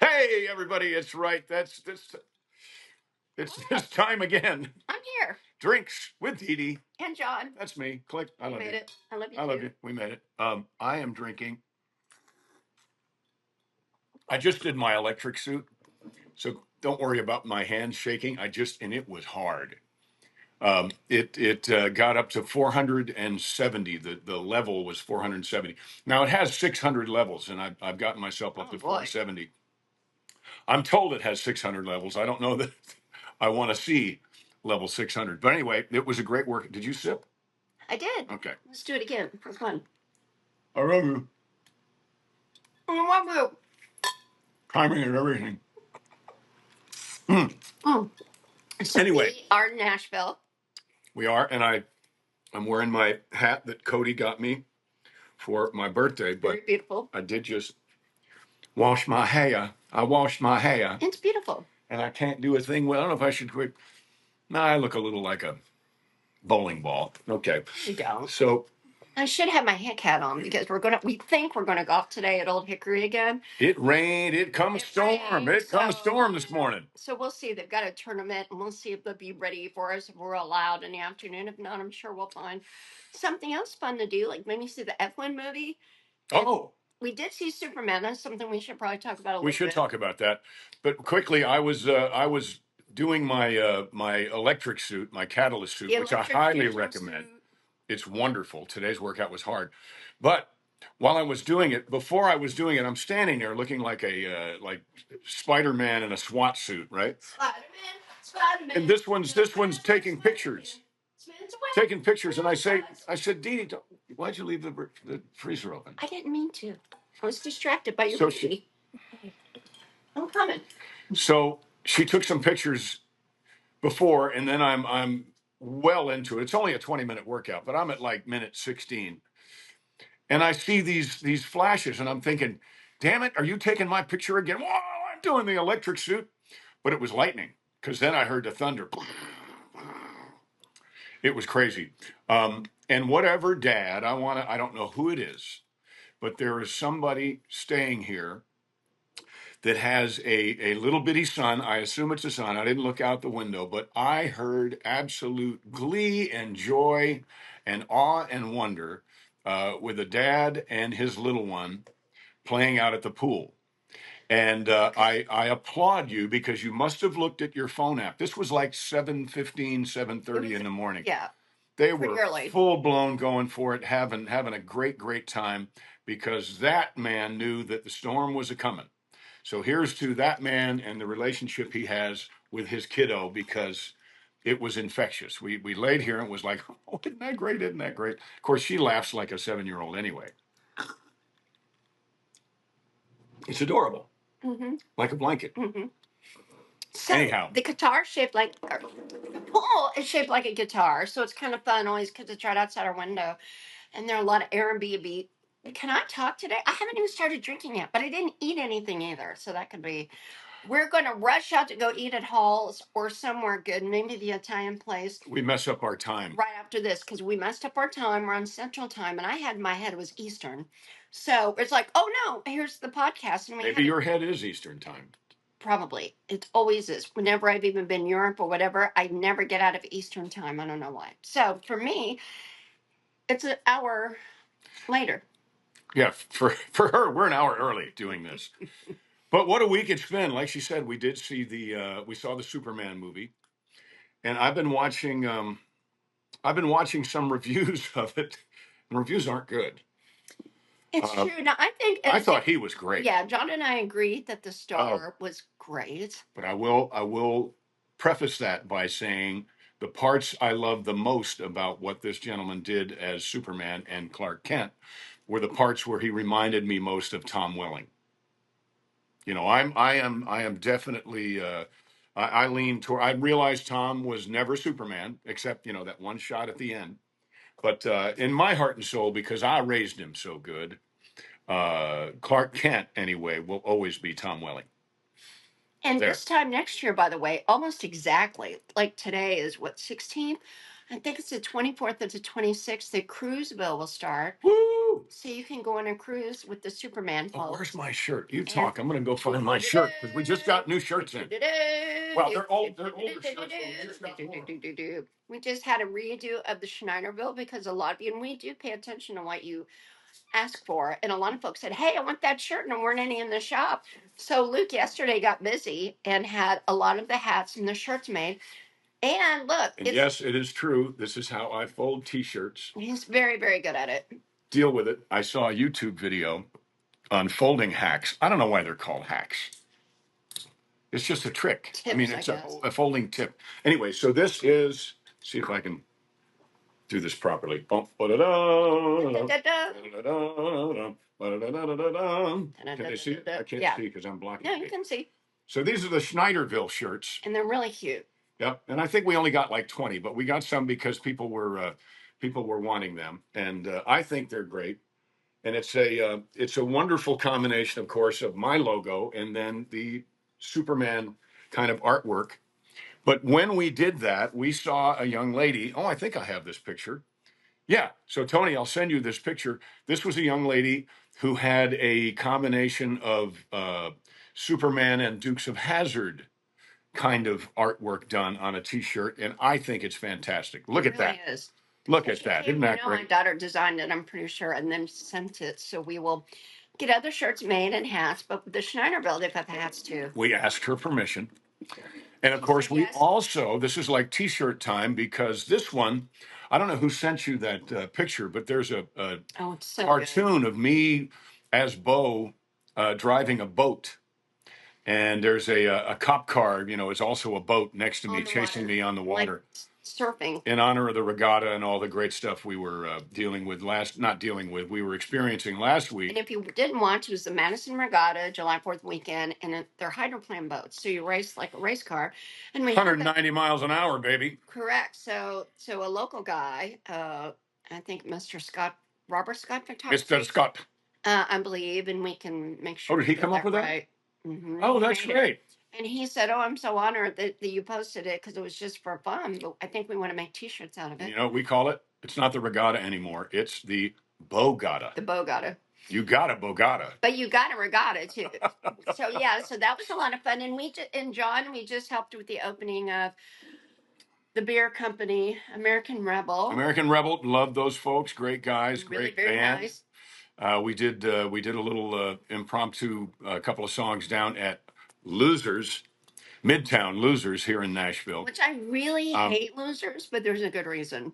Hey, everybody, it's right. It's this time again. I'm here. Drinks with Dee Dee. And John. That's me. Click. I We love made you. it. I love you I too. love you. We made it. I am drinking. I just did my electric suit, so don't worry about my hands shaking. And it was hard. It got up to 470. The level was 470. Now it has 600 levels, and I've gotten myself up to boy. 470. I'm told it has 600 levels. I don't know that I want to see level 600. But anyway, it was a great work. Did you sip? I did. Okay. Let's do it again for fun. I love you. I love you. Timing and everything. So Anyway, we are in Nashville. we are, and I'm wearing my hat that Cody got me for my birthday. But Very beautiful. I did just wash my hair. I washed my hair, It's beautiful. and I can't do a thing. Well, I don't know if I should quit. Nah, I look a little like a bowling ball. Okay. You don't. So I should have my hick hat on because we think we're gonna golf today at Old Hickory again. it rained. It come storm. rained, It come so- storm this morning. So we'll see. They've got a tournament, and we'll see if they'll be ready for us if we're allowed in the afternoon. If not, I'm sure we'll find something else fun to do, like maybe see the F1 movie. Oh, We did see Superman. That's something we should probably talk about a we little should bit. talk about that. But quickly, I was doing my electric suit, my catalyst suit, The which I electric highly fusion recommend. suit. It's wonderful. Today's workout was hard, but while I was doing it, before I was doing it, I'm standing there looking like a like Spider-Man in a SWAT suit, right? Spider-Man, Spider-Man. And this one's taking pictures, and I said, Dee Dee, why'd you leave the freezer open? I didn't mean to. I was distracted by your So baby. I'm coming. So she took some pictures before, and then I'm well into it. It's only a 20-minute workout, but I'm at like minute 16, and I see these flashes, and I'm thinking, damn it, are you taking my picture again? Whoa, I'm doing the electric suit, but it was lightning because then I heard the thunder. It was crazy. And whatever dad, I don't know who it is, but there is somebody staying here that has a little bitty son. I assume it's a son. I didn't look out the window, but I heard absolute glee and joy and awe and wonder with a dad and his little one playing out at the pool. And I applaud you because you must have looked at your phone app. This was like 7:15, 7:30 in the morning. Yeah. They Pretty were early. full blown going for it, having a great time because that man knew that the storm was a coming. So here's to that man and the relationship he has with his kiddo because it was infectious. We laid here and it was like, oh, isn't that great? Isn't that great? Of course, she laughs like a 7-year-old anyway. It's adorable, like a blanket. So Anyhow, the guitar shaped like the pool is shaped like a guitar, so it's kind of fun. Always because it's right outside our window, and there are a lot of Airbnb. Can I talk today? I haven't even started drinking yet, but I didn't eat anything either, so that could be. We're going to rush out to go eat at Hall's or somewhere good, maybe the Italian place. We mess up our time right after this because we messed up our time. We're on Central Time, and I had my head was Eastern, so it's like, oh no, here's the podcast, and maybe your head is Eastern time. Probably. It always is. Whenever I've even been in Europe or whatever, I never get out of Eastern time. I don't know why. So for me, it's an hour later. Yeah, for her, we're an hour early doing this. But what a week it's been. Like she said, we did see we saw the Superman movie, and I've been watching some reviews of it, and reviews aren't good. It's true. Now I thought he was great. Yeah, John and I agreed that the star was great. But I will preface that by saying the parts I love the most about what this gentleman did as Superman and Clark Kent were the parts where he reminded me most of Tom Welling. You know, I am definitely I lean toward. I realized Tom was never Superman, except that one shot at the end. But in my heart and soul, because I raised him so good, Clark Kent anyway will always be Tom Welling. And this time next year, by the way, almost exactly like today is what 16th. I think it's the 24th or the 26th. The Cruiseville will start. Woo! Woo! So you can go on a cruise with the Superman Oh, folks. where's my shirt? You talk. I'm going to go find my shirt because we just got new shirts in. Well, they're old. They're older shirts. But we just got more. We just had a redo of the Schneiderville because a lot of you, and we do pay attention to what you ask for. And a lot of folks said, hey, I want that shirt, and there weren't any in the shop. So Luke yesterday got busy and had a lot of the hats and the shirts made. And look, And yes, it is true. This is how I fold T-shirts. He's very, very good at it. Deal with it. I saw a YouTube video on folding hacks. I don't know why they're called hacks. It's just a trick. Tips, I mean, it's a folding tip. Anyway, so this is, see if I can do this properly. Can they see it? I can't see because I'm blocking. No, you can see. So these are the Schneiderville shirts. And they're really cute. Yep. And I think we only got like 20, but we got some because people were wanting them. And I think they're great. And it's a wonderful combination, of course, of my logo and then the Superman kind of artwork. But when we did that, we saw a young lady. Oh, I think I have this picture. Yeah. So, Tony, I'll send you this picture. This was a young lady who had a combination of Superman and Dukes of Hazzard kind of artwork done on a T-shirt, and I think it's fantastic. Look at that. Is. Look at that. Isn't that great? My daughter designed it, I'm pretty sure, and then sent it. So we will get other shirts made and hats, but with the Schneiderville, they've got the hats too. We asked her permission. And of course, we also, this is like T-shirt time because this one, I don't know who sent you that picture, but there's a cartoon of me as Bo driving a boat. And there's a cop car, it's also a boat next to me chasing me on the water. Like surfing. In honor of the regatta and all the great stuff we were we were experiencing last week. And if you didn't watch, it was the Madison Regatta, July 4th weekend, and they're hydroplane boats. So you race like a race car. And we 190 miles an hour, baby. Correct. So a local guy, I think Robert Scott photography. Mr. Scott. I believe, and we can make sure. Oh, did he come up with that? Mm-hmm. Oh, that's great. And he said, "Oh, I'm so honored that you posted it because it was just for fun. But I think we want to make T-shirts out of it." You know what we call it? It's not the regatta anymore. It's the Bogatta. The Bogatta. You got a Bogatta. But you got a regatta too. So that was a lot of fun. And John, we just helped with the opening of the beer company, American Rebel. American Rebel, love those folks. Great guys, really, great very band. Nice. We did a little impromptu couple of songs down at Losers, Midtown Losers here in Nashville. Which I really hate Losers, but there's a good reason.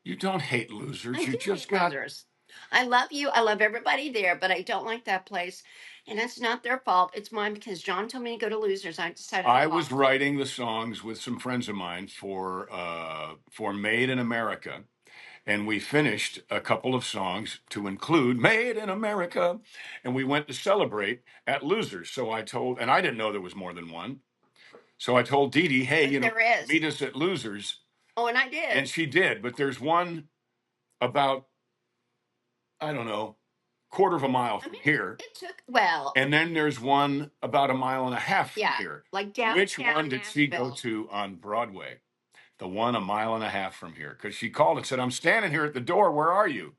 You don't hate Losers. You just got Losers. I love you. I love everybody there, but I don't like that place. And it's not their fault. It's mine because John told me to go to Losers. I decided. I was writing the songs with some friends of mine for Made in America. And we finished a couple of songs to include Made in America. And we went to celebrate at Losers. So I told, and I didn't know there was more than one. So I told Dee Dee, hey, meet us at Losers. Oh, and I did. And she did. But there's one about, I don't know, quarter of a mile from here. It took, and then there's one about a mile and a half from here. Like downtown. Which one did she go to on Broadway? The one a mile and a half from here. Because she called and said, I'm standing here at the door. Where are you?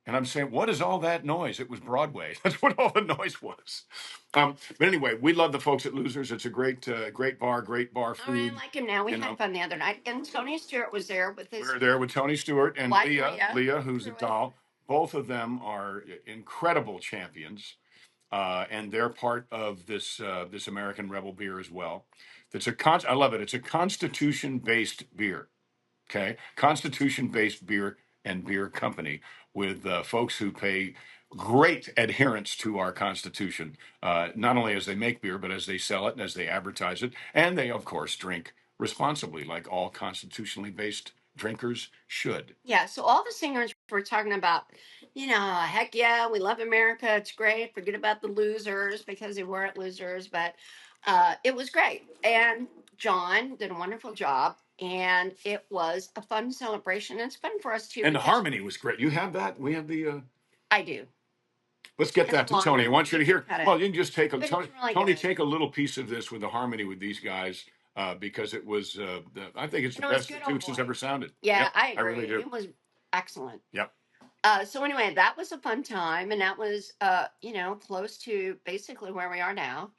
And I'm saying, what is all that noise? It was Broadway. That's what all the noise was. But anyway, we love the folks at Losers. It's a great bar, great bar food. I like him now. We had fun the other night. And Tony Stewart was there with his... We were there with Tony Stewart and Leah, who's a doll. Both of them are incredible champions. And they're part of this American Rebel beer as well. I love it. It's a Constitution-based beer. Okay? Constitution-based beer and beer company with folks who pay great adherence to our Constitution, not only as they make beer, but as they sell it and as they advertise it. And they, of course, drink responsibly, like all constitutionally based drinkers should. Yeah, so all the singers were talking about, heck yeah, we love America. It's great. Forget about the losers because they weren't losers, but it was great. And John did a wonderful job. And it was a fun celebration. It's fun for us too. And the harmony was great. You have that? We have the... I do. Let's get that to Tony. I want you to hear... Well, you can just take Tony, take a little piece of this with the harmony with these guys because it was... I think it's the best the Dukes has ever sounded. Yeah, I agree. I really do. It was excellent. Yep. So anyway, that was a fun time, and that was, close to basically where we are now.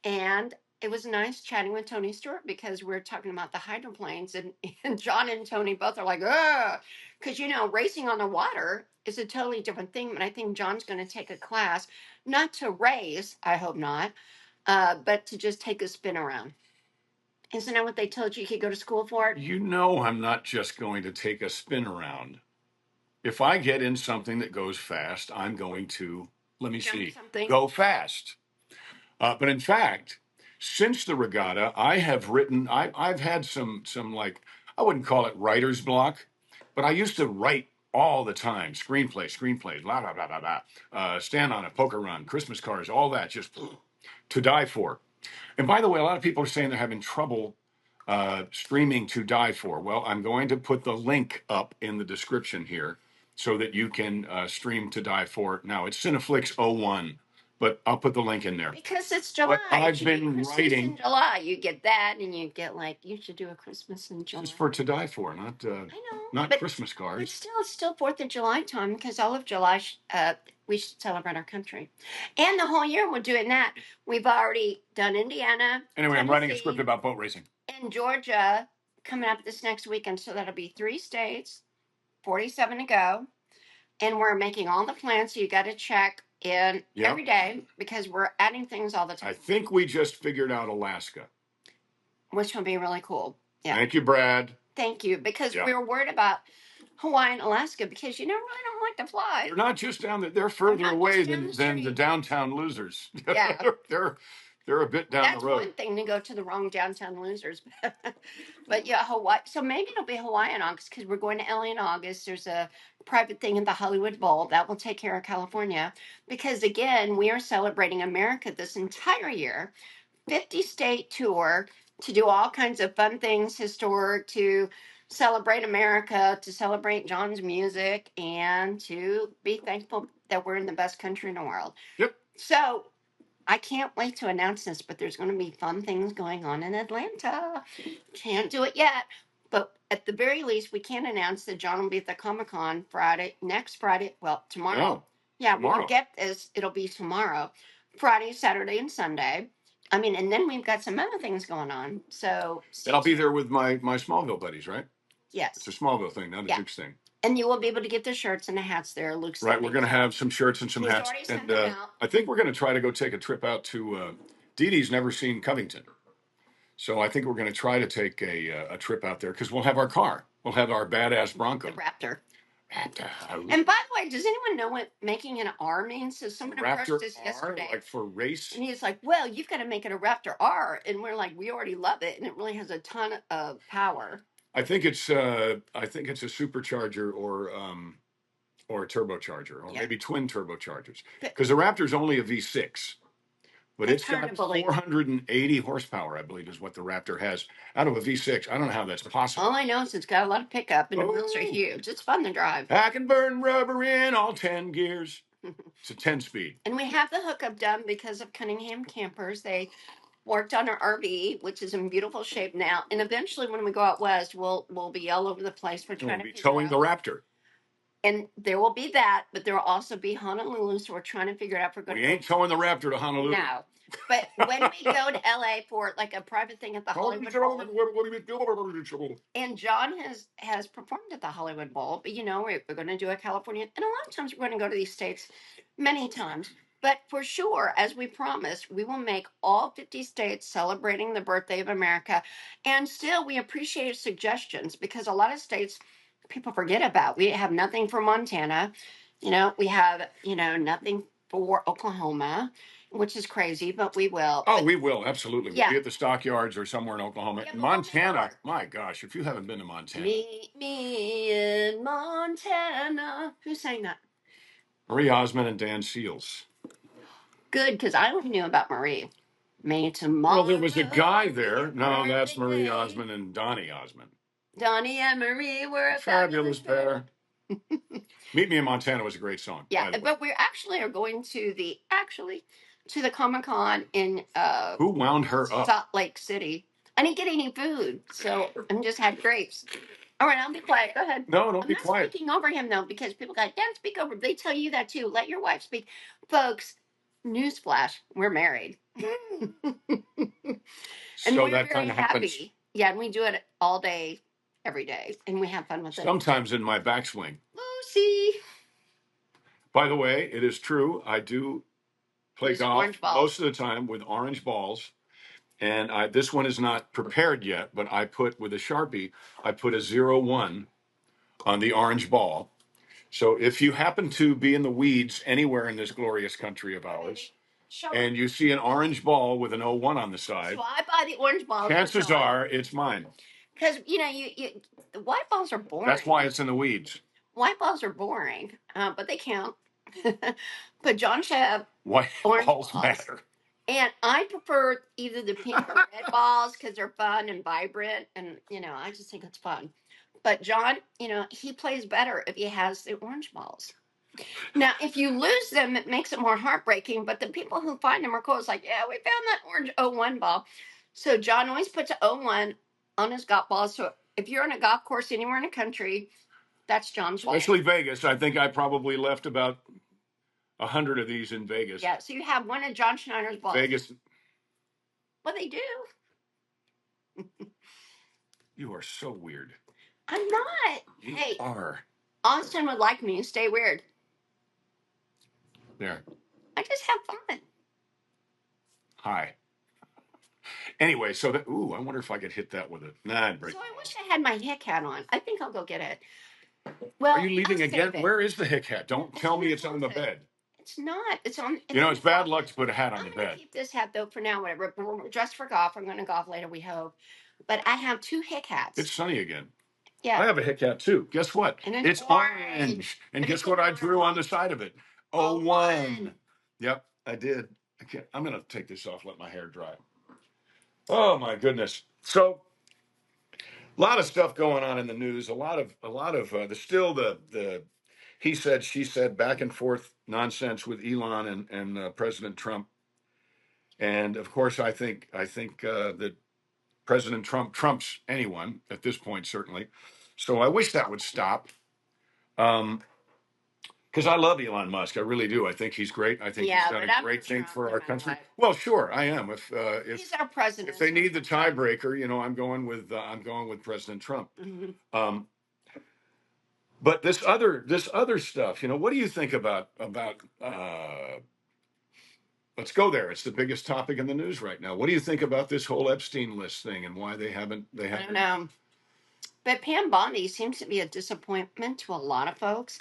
And it was nice chatting with Tony Stewart because we're talking about the hydroplanes, and, and John and Tony both are like, ugh, because racing on the water is a totally different thing. But I think John's going to take a class, not to race, I hope not, but to just take a spin around. Isn't that what they told you could go to school for? I'm not just going to take a spin around. If I get in something that goes fast, I'm going to, let me see, go fast. But in fact, since the regatta, I have written, I've had some like, I wouldn't call it writer's block, but I used to write all the time, screenplays, blah, blah, blah, blah, blah, stand on a poker run, Christmas cards, all that, just to die for. And by the way, a lot of people are saying they're having trouble streaming To Die For. Well, I'm going to put the link up in the description here so that you can stream To Die For. Now, it's Cineflix 01, but I'll put the link in there. Because it's July. But I've been Christmas writing. in July. You get that, and you get you should do a Christmas in July. It's for To Die For, not I know, not Christmas but cards. it's still 4th of July time because all of July, we should celebrate our country, and the whole year we're doing that. We've already done Indiana. Anyway, I'm writing a Tennessee, script about boat racing. and Georgia coming up this next weekend. So that'll be 3 states, 47 to go, and we're making all the plans. So you got to check in every day because we're adding things all the time. I think we just figured out Alaska, which will be really cool. Yeah. Thank you, Brad. Thank you, because we were worried about Hawaii and Alaska because really don't like to fly. They're not just down there; they're further away than the downtown losers. Yeah, they're a bit down the road. That's one thing to go to the wrong downtown losers, but yeah, Hawaii. So maybe it'll be Hawaii in August because we're going to LA in August. There's a private thing in the Hollywood Bowl that will take care of California because again, we are celebrating America this entire year. 50-state tour to do all kinds of fun things, historic, to celebrate America, to celebrate John's music, and to be thankful that we're in the best country in the world. Yep. So I can't wait to announce this, but there's going to be fun things going on in Atlanta. Can't do it yet, but at the very least, we can announce that John will be at the Comic-Con next Friday. Well, tomorrow. Yeah, when you get this, it'll be tomorrow. Friday, Saturday, and Sunday. And then we've got some other things going on. So and I'll be there with my Smallville buddies, right? Yes. It's a Smallville thing, not a Duke's thing. And you will be able to get the shirts and the hats there. Luke's right. We're going to have some shirts and some hats. And I think we're going to try to go take a trip out to Dee Dee's never seen Covington. So I think we're going to try to take a trip out there because we'll have our car. We'll have our badass Bronco. The Raptor. And by the way, does anyone know what making an R means? So someone approached us yesterday, like for race, and he's like, "Well, you've got to make it a Raptor R," and we're like, "We already love it, and it really has a ton of power." I think it's a supercharger or a turbocharger, or maybe twin turbochargers, because the Raptor's only a V6. But it's got 480 horsepower, I believe, is what the Raptor has out of a V6. I don't know how that's possible. All I know is it's got a lot of pickup and the wheels are huge. It's fun to drive. I can burn rubber in all 10 gears. It's a 10-speed. And we have the hookup done because of Cunningham Campers. They worked on our RV, which is in beautiful shape now. And eventually, when we go out west, we'll be all over the place. We're trying to be towing the Raptor. And there will be that, but there will also be Honolulu. So we're trying to figure it out. We ain't towing the Raptor to Honolulu. No. But when we go to LA for like a private thing at the Hollywood Bowl, and John has performed at the Hollywood Bowl, but we're going to do a California, and a lot of times we're going to go to these states many times. But for sure, as we promised, we will make all 50 states celebrating the birthday of America. And still, we appreciate suggestions because a lot of states people forget about. We have nothing for Montana. We have, nothing for Oklahoma, which is crazy, but we will. Oh, we will. Absolutely. We'll be at the stockyards or somewhere in Oklahoma. Montana, my gosh, if you haven't been to Montana. Meet me in Montana. Who sang that? Marie Osmond and Dan Seals. Good, because I only knew about Marie. May tomorrow. Well, there was a guy there. No, that's Marie Osmond and Donnie Osmond. Donnie and Marie were a fabulous pair. Meet Me in Montana was a great song. Yeah, but we actually are going to the Comic-Con in who wound her up? Salt Lake City. I didn't get any food, so I just had grapes. All right, I'll be quiet. Go ahead. No, don't I'm be not quiet. speaking over him though, because people go, "Don't speak over." They tell you that too. Let your wife speak, folks. Newsflash: we're married, and So we're that very kind of happens happy. Yeah, and we do it all day, every day, and we have fun with it. sometimes in my backswing. Lucy, By the way, it is true. I do play use golf orange balls. most of the time with orange balls. And this one is not prepared yet, but I put with a Sharpie, I put a 01 on the orange ball. So if you happen to be in the weeds anywhere in this glorious country of ours, and you see an orange ball with an 01 on the side, So I buy the orange balls. chances are it's mine. Because you the white balls are boring. That's why it's in the weeds. White balls are boring, but they count. But John should have White orange balls balls. matter. And I prefer either the pink or red balls because they're fun and vibrant, and I just think it's fun. But John, he plays better if he has the orange balls. Now, if you lose them, it makes it more heartbreaking. But the people who find them are cool. It's like, yeah, we found that orange 01 ball. So John always puts a 01 on his golf ball. So if you're on a golf course anywhere in the country, that's John's ball. Especially Vegas. I think I probably left about 100 of these in Vegas. Yeah, so you have one of John Schneider's balls. Vegas. Well, they do. You are so weird. I'm not. You Hey, are. Austin would like me to stay weird. There. I just have fun. Hi. Anyway, so that, ooh, I wonder if I could hit that with a, nah, I'd break. So I wish I had my hick hat on. I think I'll go get it. Well, Are you leaving I'll again? save it. Where is the hick hat? Don't It's tell in me the it's on the closet. bed. It's not. It's on. You know, in it's the bad closet. luck to put a hat on I'm the gonna bed. keep this hat though for now. Whatever. We're dressed for golf. I'm gonna golf later. We hope. But I have two hick hats. It's sunny again. Yeah. I have a hick hat too. Guess what? And it's orange. And guess what I drew on the side of it? 01. Yep, I did. I'm going to take this off, let my hair dry. Oh my goodness. So a lot of stuff going on in the news. A lot of the he said, she said, back and forth nonsense with Elon and President Trump. And of course, I think that President Trump trumps anyone at this point, certainly. So I wish that would stop. Because I love Elon Musk, I really do. I think he's great. I think he's done a great thing for our country. Well, sure, I am. If he's our president, if they need the tiebreaker, I'm going with President Trump. Mm-hmm. But this other stuff, what do you think about? Let's go there. It's the biggest topic in the news right now. What do you think about this whole Epstein list thing and why they haven't? I don't know. But Pam Bondi seems to be a disappointment to a lot of folks.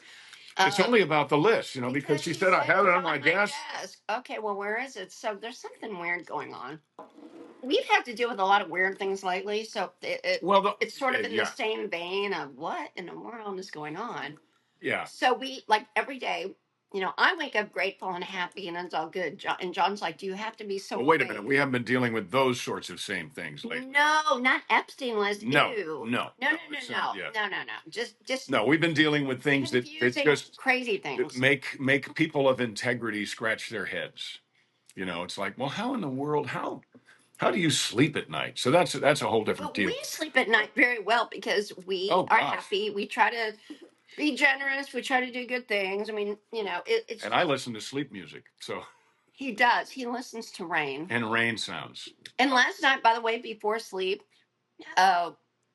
It's only about the list, because she said I have it on my desk. Okay, well, where is it? So there's something weird going on. We've had to deal with a lot of weird things lately, so it's sort of in the same vein of what in the world is going on. Yeah. So we, like, every day, I wake up grateful and happy, and it's all good. And John's like, "Do you have to be so?" Well, wait a minute. We haven't been dealing with those sorts of same things lately. No, not Epstein list. No, Ew. no. No. Just no. We've been dealing with things that just crazy things make people of integrity scratch their heads. It's like, well, how in the world? How do you sleep at night? So that's a whole different deal. We sleep at night very well because we are happy. We try to be generous. We try to do good things. I mean, it's. And I listen to sleep music, so. He does. He listens to rain. And rain sounds. And last night, by the way, before sleep,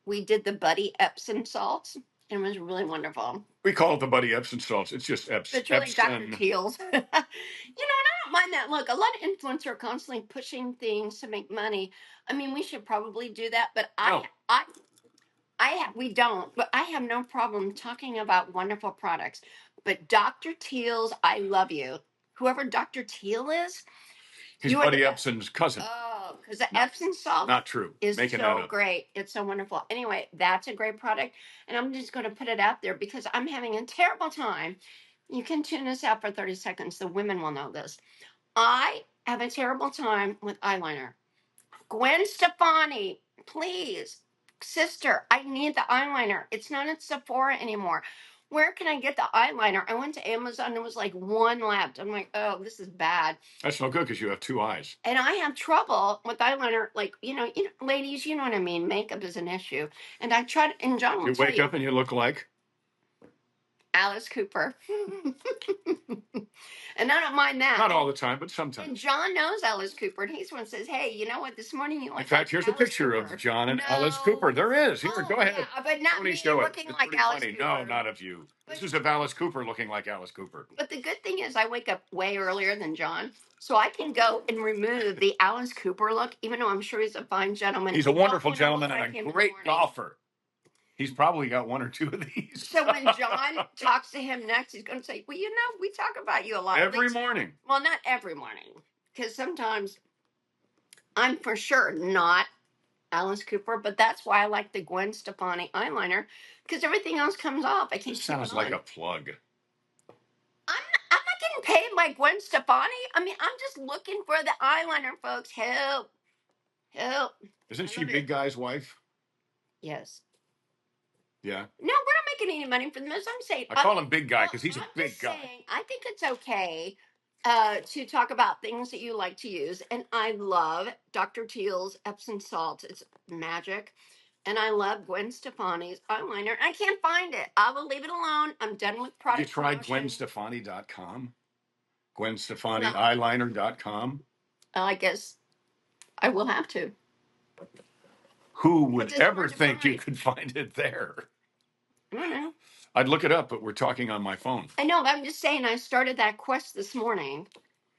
we did the Buddy Epsom salts. And it was really wonderful. We call it the Buddy Epsom salts. It's just Epsom. It's really Dr. Teal's. And I don't mind that. Look, a lot of influencers are constantly pushing things to make money. I mean, we should probably do that, but we don't. But I have no problem talking about wonderful products. But Dr. Teal's, I love you. Whoever Dr. Teal is. He's Buddy Epsom's cousin. Oh, because the Epsom salt not true. Is so great. It's so wonderful. Anyway, that's a great product. And I'm just going to put it out there because I'm having a terrible time. You can tune this out for 30 seconds. The women will know this. I have a terrible time with eyeliner. Gwen Stefani, please. Sister, I need the eyeliner. It's not at Sephora anymore. where can I get the eyeliner? I went to Amazon and it was like one left. I'm like, oh, this is bad. That's no good because you have two eyes. And I have trouble with eyeliner. Like, ladies, you know what I mean? Makeup is an issue. And I tried, and John will You tell wake you, up and you look like Alice Cooper. And I don't mind that. not all the time, but And sometimes. John knows Alice Cooper, and he's the one who says, "Hey, you know what? This morning you In look fact, like here's a Alice picture Cooper." of John and No. Alice Cooper. There is. Here, Oh, go ahead. yeah, but not Tony, me show it. looking It's like pretty Alice funny. Cooper. No, not of you. This is of Alice Cooper looking like Alice Cooper. But the good thing is, I wake up way earlier than John, so I can go and remove the Alice Cooper look. Even though I'm sure he's a fine gentleman, He's a I don't wonderful wanna look gentleman like and him a in the great morning. golfer. He's probably got one or two of these. So when John talks to him next, he's going to say, "Well, we talk about you a lot." Every Like, morning. well, not every morning, because sometimes I'm for sure not Alice Cooper, but that's why I like the Gwen Stefani eyeliner, because everything else comes off. I can't This keep sounds it like on. a plug. I'm not getting paid by Gwen Stefani. I mean, I'm just looking for the eyeliner, folks. Help. Help. Isn't I she love Big it. Guy's wife? Yes. Yeah. No, we're not making any money from this. I'm saying I call him Big Guy because he's a I'm big just guy. saying, I think it's okay to talk about things that you like to use. And I love Dr. Teal's Epsom salt. It's magic. And I love Gwen Stefani's eyeliner. I can't find it. I will leave it alone. I'm done with Have you product tried promotion. GwenStefani.com? GwenStefani No. eyeliner.com? I guess I will have to. Who would It's ever hard to think you find. could find it there? I don't know. I'd look it up, but we're talking on my phone. I know, but I'm just saying I started that quest this morning.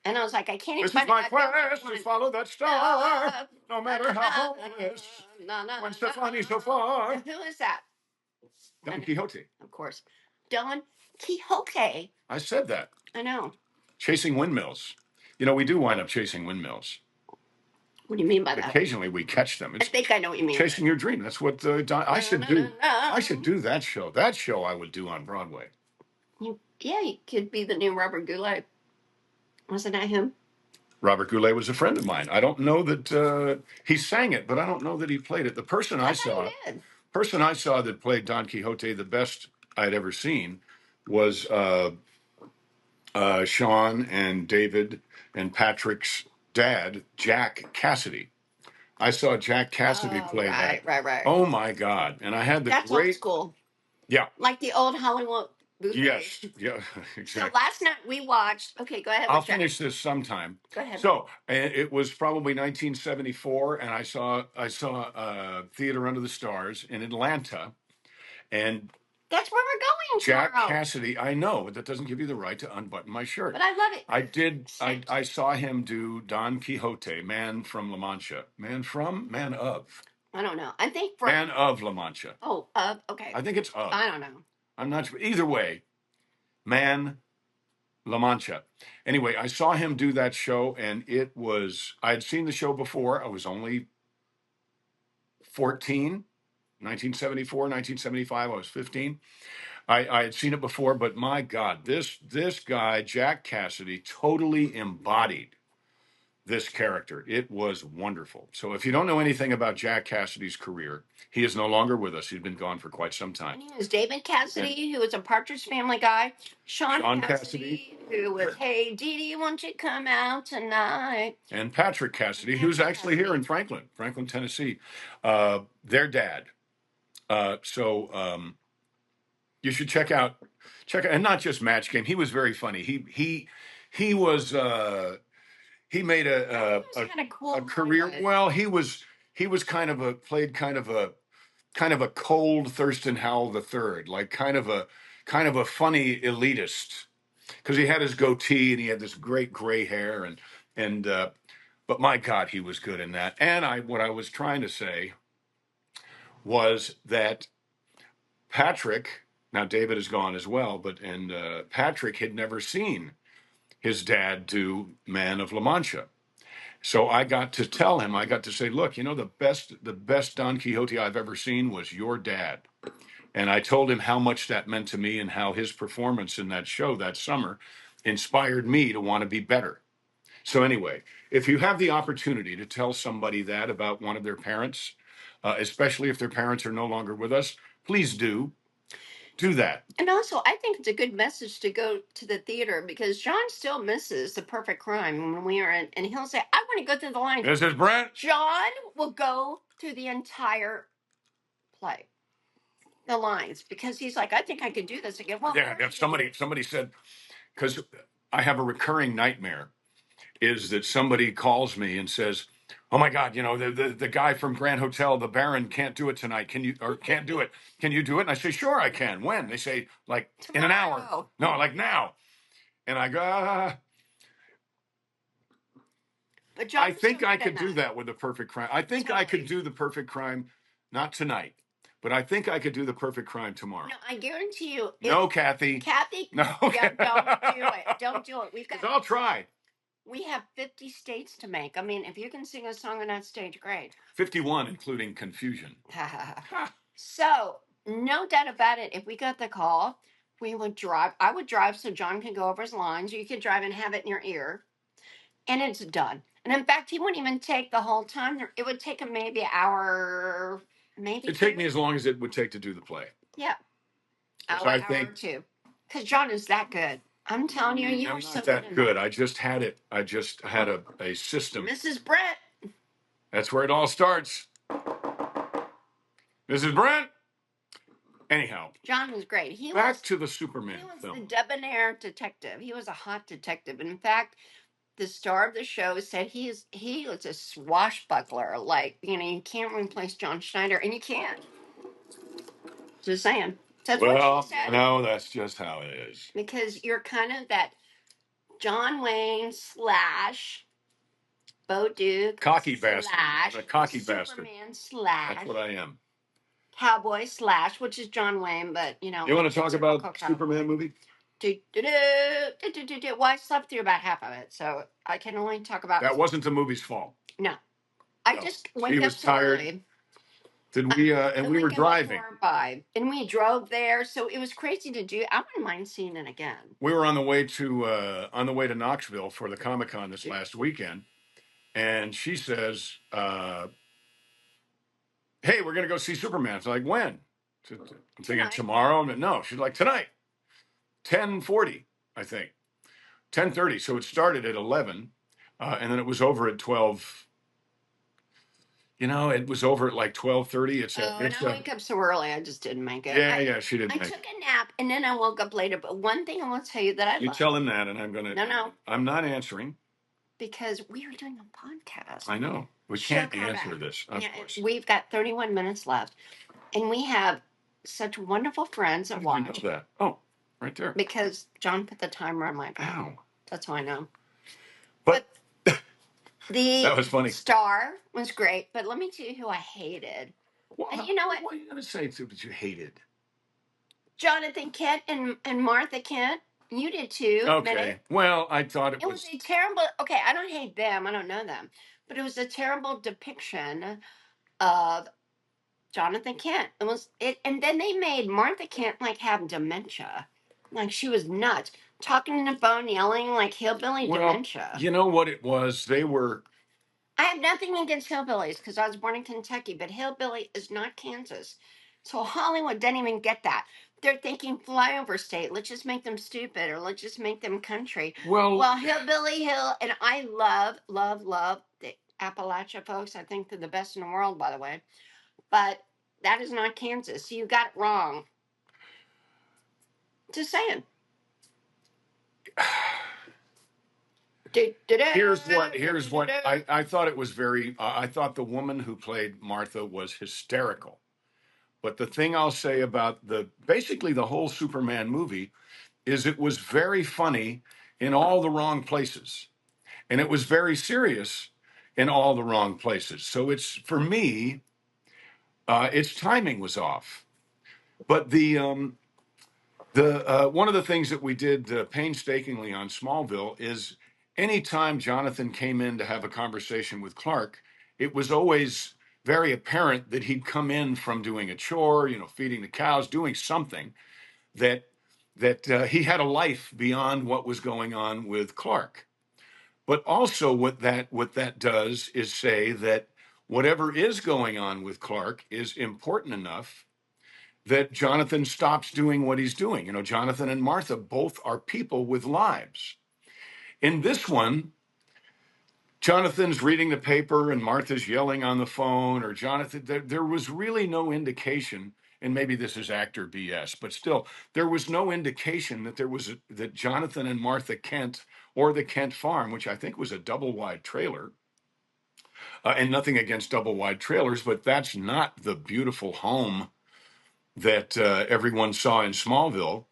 And I was like, I can't even This is find it. my I feel like quest to one. follow that star, no matter how hopeless. No. Gwen Stefani so far. Who is that? Don Quixote. Of course. Don Quixote. I said that. I know. Chasing windmills. You know, we do wind up chasing windmills. What do you mean by that? Occasionally we catch them. I It's think I know what you mean. chasing your dream. That's what I should do. I should do that show. That show I would do on Broadway. Yeah, you could be the new Robert Goulet. Wasn't that him? Robert Goulet was a friend of mine. I don't know that he sang it, but I don't know that he played it. The person I saw that played Don Quixote, the best I'd ever seen, was Sean and David and Patrick's dad, Jack Cassidy. I saw Jack Cassidy play that. Right. Oh my God! And I had the That's old school. Yeah. Like the old Hollywood movie. Yes. Yeah. Exactly. So last night we watched. Okay, go ahead. I'll finish this sometime. Go ahead. So it was probably 1974, and I saw Theater Under the Stars in Atlanta, and that's where we're going Jack tomorrow. Cassidy. I know, but that doesn't give you the right to unbutton my shirt. But I love it. I did. I saw him do Don Quixote, Man from La Mancha. Man of. I don't know. I think for Man of La Mancha. Oh, okay. I think it's of. I don't know. I'm not sure. Either way, Man La Mancha. Anyway, I saw him do that show, and I had seen the show before. I was only 14, 1974, 1975. I was 15. I had seen it before, but my God, this guy, Jack Cassidy, totally embodied this character. It was wonderful. So if you don't know anything about Jack Cassidy's career, he is no longer with us. He's been gone for quite some time. And he was David Cassidy, who was a Partridge Family guy. Sean Cassidy, who was, hey, Dee Dee, won't you come out tonight? And Patrick Cassidy, who's actually here in Franklin, Tennessee. Their dad. So you should check out, and not just Match Game. He was very funny. He was he made a cool career. Well, he was played kind of a cold Thurston Howell the third, like kind of a funny elitist, because he had his goatee and he had this great gray hair and but my God, he was good in that. And what I was trying to say was that Patrick, now David is gone as well, but Patrick had never seen his dad do Man of La Mancha. So I got to tell him, I got to say, look, the best Don Quixote I've ever seen was your dad. And I told him how much that meant to me and how his performance in that show that summer inspired me to want to be better. So anyway, if you have the opportunity to tell somebody that about one of their parents, especially if their parents are no longer with us, please do. Do that. And also, I think it's a good message to go to the theater because John still misses The Perfect Crime when we are in, and he'll say, I want to go through the lines. This is Brent. John will go through the entire play, the lines, because he's like, I think I could do this again. Well, Yeah, somebody said, because I have a recurring nightmare, is that somebody calls me and says, "Oh my God, the guy from Grand Hotel, the Baron, can't do it tonight. Can't do it? Can you do it?" And I say, "Sure, I can." When? They say, like, in an hour. Tomorrow. No, like now. And I go, But John I think still I good could at do night. that with The Perfect Crime. I think I could do The Perfect Crime, not tonight, but I think I could do The Perfect Crime tomorrow. No, I guarantee you. No, Kathy. Kathy, No, don't do it. Don't do it. I'll try. We have 50 states to make. I mean, if you can sing a song on that stage, great. 51, including Confusion. So, no doubt about it, if we got the call, we would drive. I would drive so John can go over his lines. You could drive and have it in your ear, and it's done. And in fact, he wouldn't even take the whole time. It would take him maybe an hour, maybe. It'd take me as long as it would take to do the play. Yeah. I think hour or two. Because John is that good. I'm telling you, you I'm are not so that good. I just had it. I just had a system. Mrs. Brett. That's where it all starts. Mrs. Brent. Anyhow, John was great. back to the Superman He was film. the debonair detective. He was a hot detective. In fact, the star of the show said he was a swashbuckler. Like, you can't replace John Schneider, and you can't. Just saying. That's what she said. No, that's just how it is. Because you're kind of that John Wayne slash Bo Duke Cocky slash bastard. I'm a cocky Superman bastard. slash That's what I am. Cowboy slash, which is John Wayne, but You want to talk about Superman movie? Well, I slept through about half of it, so I can only talk about. That wasn't the movie's fault. No, I just went up too early. Did we? And we were driving. And we drove there, so it was crazy to do. I wouldn't mind seeing it again. We were on the way to Knoxville for the Comic-Con this last weekend, and she says, "Hey, we're gonna go see Superman." It's like, when? I'm thinking tomorrow. No, she's like, tonight, 10:40, I think, 10:30. So it started at 11, and then it was over at 12. It was over at like 12:30. And I wake up so early, I just didn't make it. Yeah, she didn't. I took a nap, and then I woke up later. But one thing I will tell you that you tell him that, and I'm gonna. No. I'm not answering because we are doing a podcast. I know we can't answer this. Of course. We've got 31 minutes left, and we have such wonderful friends that watch. You know that? Oh, right there. Because John put the timer on my phone. Ow. That's how I know. But that was funny. Star was great, but let me tell you who I hated. Well, and you know what? What are you going to say that you hated? Jonathan Kent and Martha Kent. You did too. Okay. Well, I thought it was a terrible. Okay, I don't hate them. I don't know them, but it was a terrible depiction of Jonathan Kent. And then they made Martha Kent like have dementia, like she was nuts, talking on the phone, yelling like hillbilly dementia. You know what it was? They were. I have nothing against hillbillies because I was born in Kentucky, but hillbilly is not Kansas. So Hollywood didn't even get that. They're thinking flyover state. Let's just make them stupid, or let's just make them country. Well, hillbilly hill, and I love the Appalachia folks. I think they're the best in the world, by the way. But that is not Kansas. So you got it wrong. Just saying. Here's what I thought it was very. I thought the woman who played Martha was hysterical. But the thing I'll say about basically the whole Superman movie is it was very funny in all the wrong places. And it was very serious in all the wrong places. So for me, its timing was off. But one of the things that we did painstakingly on Smallville is anytime Jonathan came in to have a conversation with Clark, it was always very apparent that he'd come in from doing a chore, feeding the cows, doing something that he had a life beyond what was going on with Clark. But also what that does is say that whatever is going on with Clark is important enough that Jonathan stops doing what he's doing. You know, Jonathan and Martha both are people with lives. In this one, Jonathan's reading the paper and Martha's yelling on the phone, or Jonathan, there was really no indication, and maybe this is actor BS, but still, there was no indication that that Jonathan and Martha Kent or the Kent farm, which I think was a double wide trailer, and nothing against double wide trailers, but that's not the beautiful home that everyone saw in Smallville.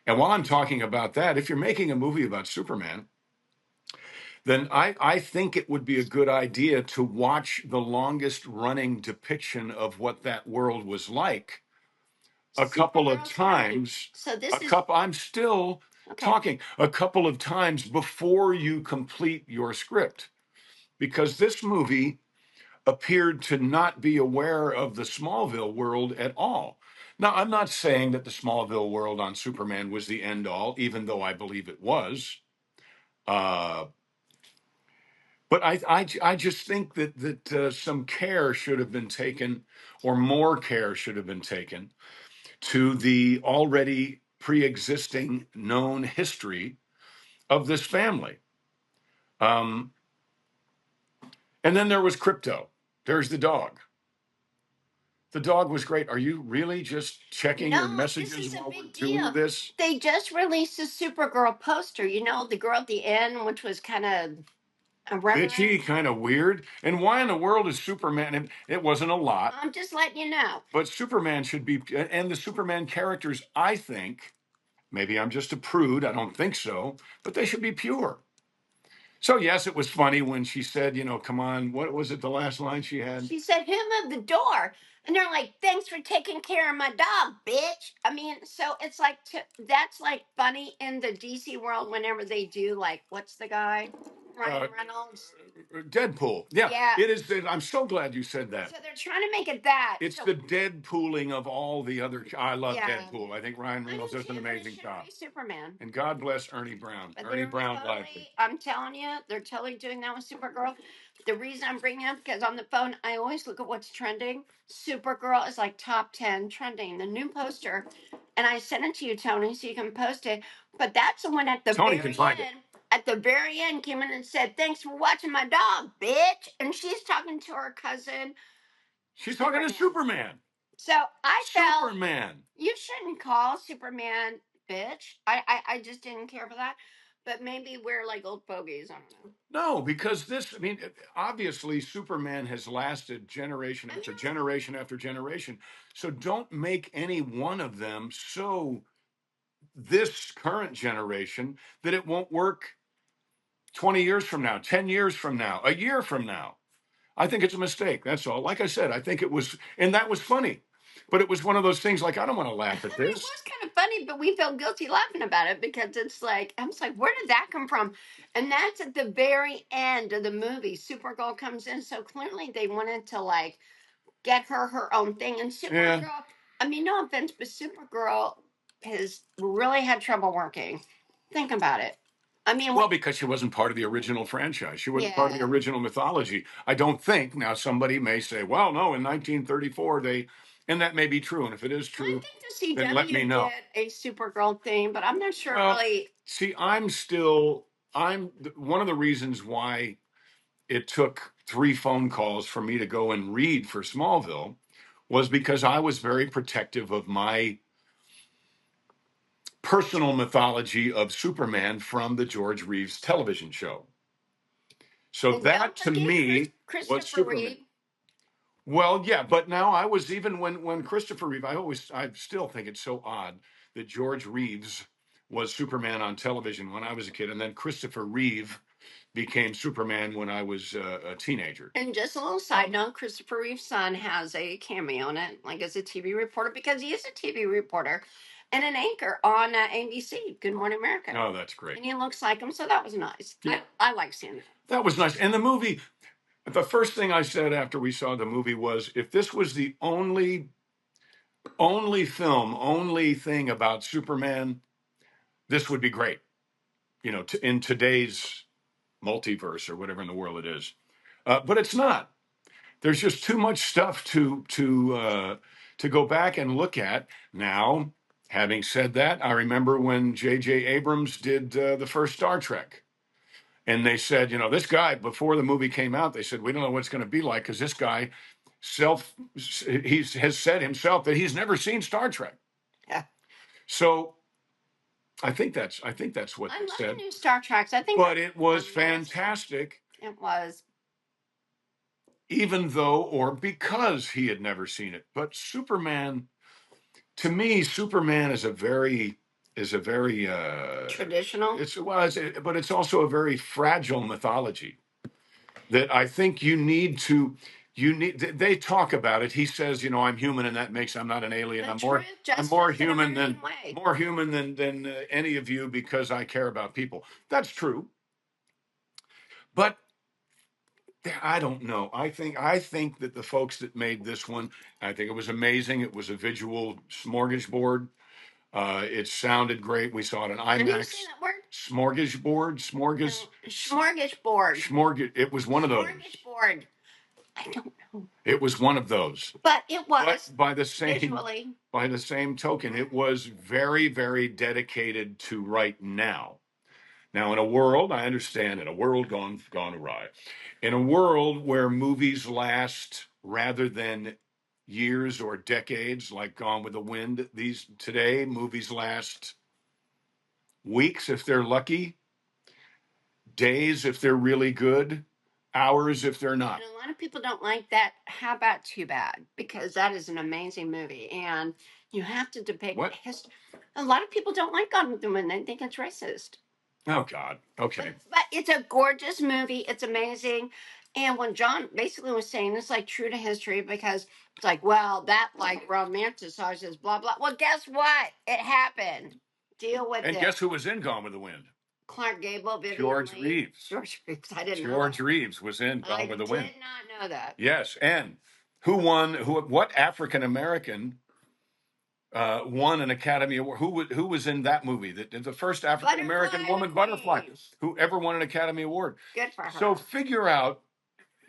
And while I'm talking about that, if you're making a movie about Superman, then I think it would be a good idea to watch the longest running depiction of what that world was like a couple of times. So this is I'm still okay. talking a couple of times before you complete your script, because this movie appeared to not be aware of the Smallville world at all. Now, I'm not saying that the Smallville world on Superman was the end all, even though I believe it was. But I just think that some care should have been taken, or more care should have been taken, to the already pre-existing known history of this family. And then there was Crypto. There's the dog. The dog was great. Are you really just checking your messages while we're doing this? They just released a Supergirl poster. You know, the girl at the end, which was kind of Bitchy, kind of weird. And why in the world is Superman? And it wasn't a lot, I'm just letting you know. but Superman should be, and the Superman characters, I think, maybe I'm just a prude, I don't think so, but they should be pure. So, yes, it was funny when she said, you know, come on, what was it, the last line she had? She said, "Who moved the door?" And they're like, "Thanks for taking care of my dog, bitch." I mean, so it's like that's like funny in the DC world whenever they do like what's the guy, Ryan Reynolds, Deadpool. Yeah, Yeah. it is. I'm so glad you said that. So they're trying to make it that. It's So the Deadpooling of all the other. I love Yeah. Deadpool. I think Ryan I Reynolds do does an too, but it amazing should job. be Superman. And God bless Ernie Brown. But Ernie they're Brown totally, likely. I'm telling you, they're totally doing that with Supergirl. The reason I'm bringing it up because on the phone, I always look at what's trending. Supergirl is like top 10 trending, the new poster. And I sent it to you, Tony, so you can post it. But that's the one at the Tony very can find it. end. At the very end, came in and said, "Thanks for watching my dog, bitch." And she's talking to her cousin. She's talking to Superman. So I felt Superman. you shouldn't call Superman bitch. I just didn't care for that. But maybe we're like old fogies. I don't know. No, because this, I mean, obviously Superman has lasted generation after generation after generation. So don't make any one of them so this current generation that it won't work 20 years from now, 10 years from now, a year from now. I think it's a mistake. That's all. Like I said, I think it was, and that was funny. But it was one of those things like, I don't want to laugh at I mean, it this. was kind of funny, but we felt guilty laughing about it because it's like, I was like, where did that come from? And that's at the very end of the movie. Supergirl comes in. So clearly they wanted to like get her own thing. And Supergirl, I mean, no offense, but Supergirl has really had trouble working. Think about it. I mean, Well, because she wasn't part of the original franchise. She wasn't part of the Yeah. original mythology. I don't think. Now, somebody may say, well, no, in 1934, they, and that may be true. And if it is I true, think the then let me CW know. did a Supergirl thing, but I'm not sure Well, really. see, one of the reasons why it took 3 phone calls for me to go and read for Smallville was because I was very protective of my personal mythology of Superman from the George Reeves television show. So And that don't to forget me was Christopher Superman. Reeve. Well, yeah, but now I was even when Christopher Reeve, I still think it's so odd that George Reeves was Superman on television when I was a kid, and then Christopher Reeve became Superman when I was a teenager. And just a little side note, Christopher Reeve's son has a cameo in it, like as a TV reporter, because he is a TV reporter and an anchor on ABC, Good Morning America. Oh, that's great. And he looks like him, so that was nice. Yeah. I like seeing it. That was nice. And the movie, the first thing I said after we saw the movie was, if this was the only film, only thing about Superman, this would be great. You know, in today's multiverse or whatever in the world it is, but it's not. There's just too much stuff to to go back and look at. Now, having said that, I remember when J.J. Abrams did the first Star Trek. And they said, you know, this guy, before the movie came out, they said, we don't know what it's going to be like because this guy has said himself that he's never seen Star Trek. Yeah. So I think that's what I they love said. the new Star Treks. I think, But it was hilarious. fantastic, It was. even though or because he had never seen it. But Superman, to me, Superman is a very Traditional. but it's also a very fragile mythology that I think you need to. They talk about it. He says, you know, I'm human, and that makes I'm not an alien. But I'm truth, more justice, and human than American way. more human than any of you because I care about people. That's true, but I don't know. I think that the folks that made this one, I think it was amazing. It was a visual smorgasbord. It sounded great. We saw it in How do you IMAX. say that word? Smorgasbord, Smorgasbord. smorgasbord. It was one of those. Smorgasbord. I don't know. It was one of those. But it was. But by the same visually. by the same token, it was very, very dedicated to right now. Now, in a world, I understand, in a world gone awry, in a world where movies last rather than years or decades, like Gone with the Wind, today movies last weeks if they're lucky, days if they're really good, hours if they're not. And a lot of people don't like that. How about Too Bad? Because that is an amazing movie, and you have to depict What? history. A lot of people don't like Gone with the Wind. They think it's racist. Oh God. Okay. But it's a gorgeous movie. It's amazing. And when John basically was saying it's like true to history because it's like, well, that like romanticizes blah blah. Well, guess what? It happened. Deal with And it. guess who was in Gone with the Wind? Clark Gable, Vivian George Leigh. Reeves. George Reeves. I didn't know George that. Reeves was in Gone with the Wind. I did not know that. Yes, and who won? What African American won an Academy Award? Who was in that movie? The first African American woman, Butterfly, who ever won an Academy Award. Good for her. So figure out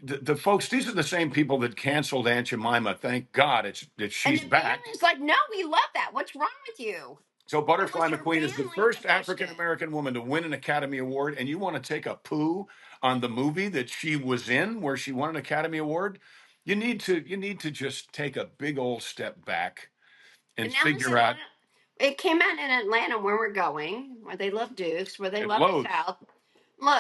the folks. These are the same people that canceled Aunt Jemima. Thank God she's and back. It's like, no, we love that. What's wrong with you? So Butterfly McQueen is the family first that pushed African American woman to win an Academy Award, and you want to take a poo on the movie that she was in, where she won an Academy Award? You need to just take a big old step back and figure out. It came out in Atlanta, where we're going, where they love Dukes, where they At love Lowe's. the South. Look,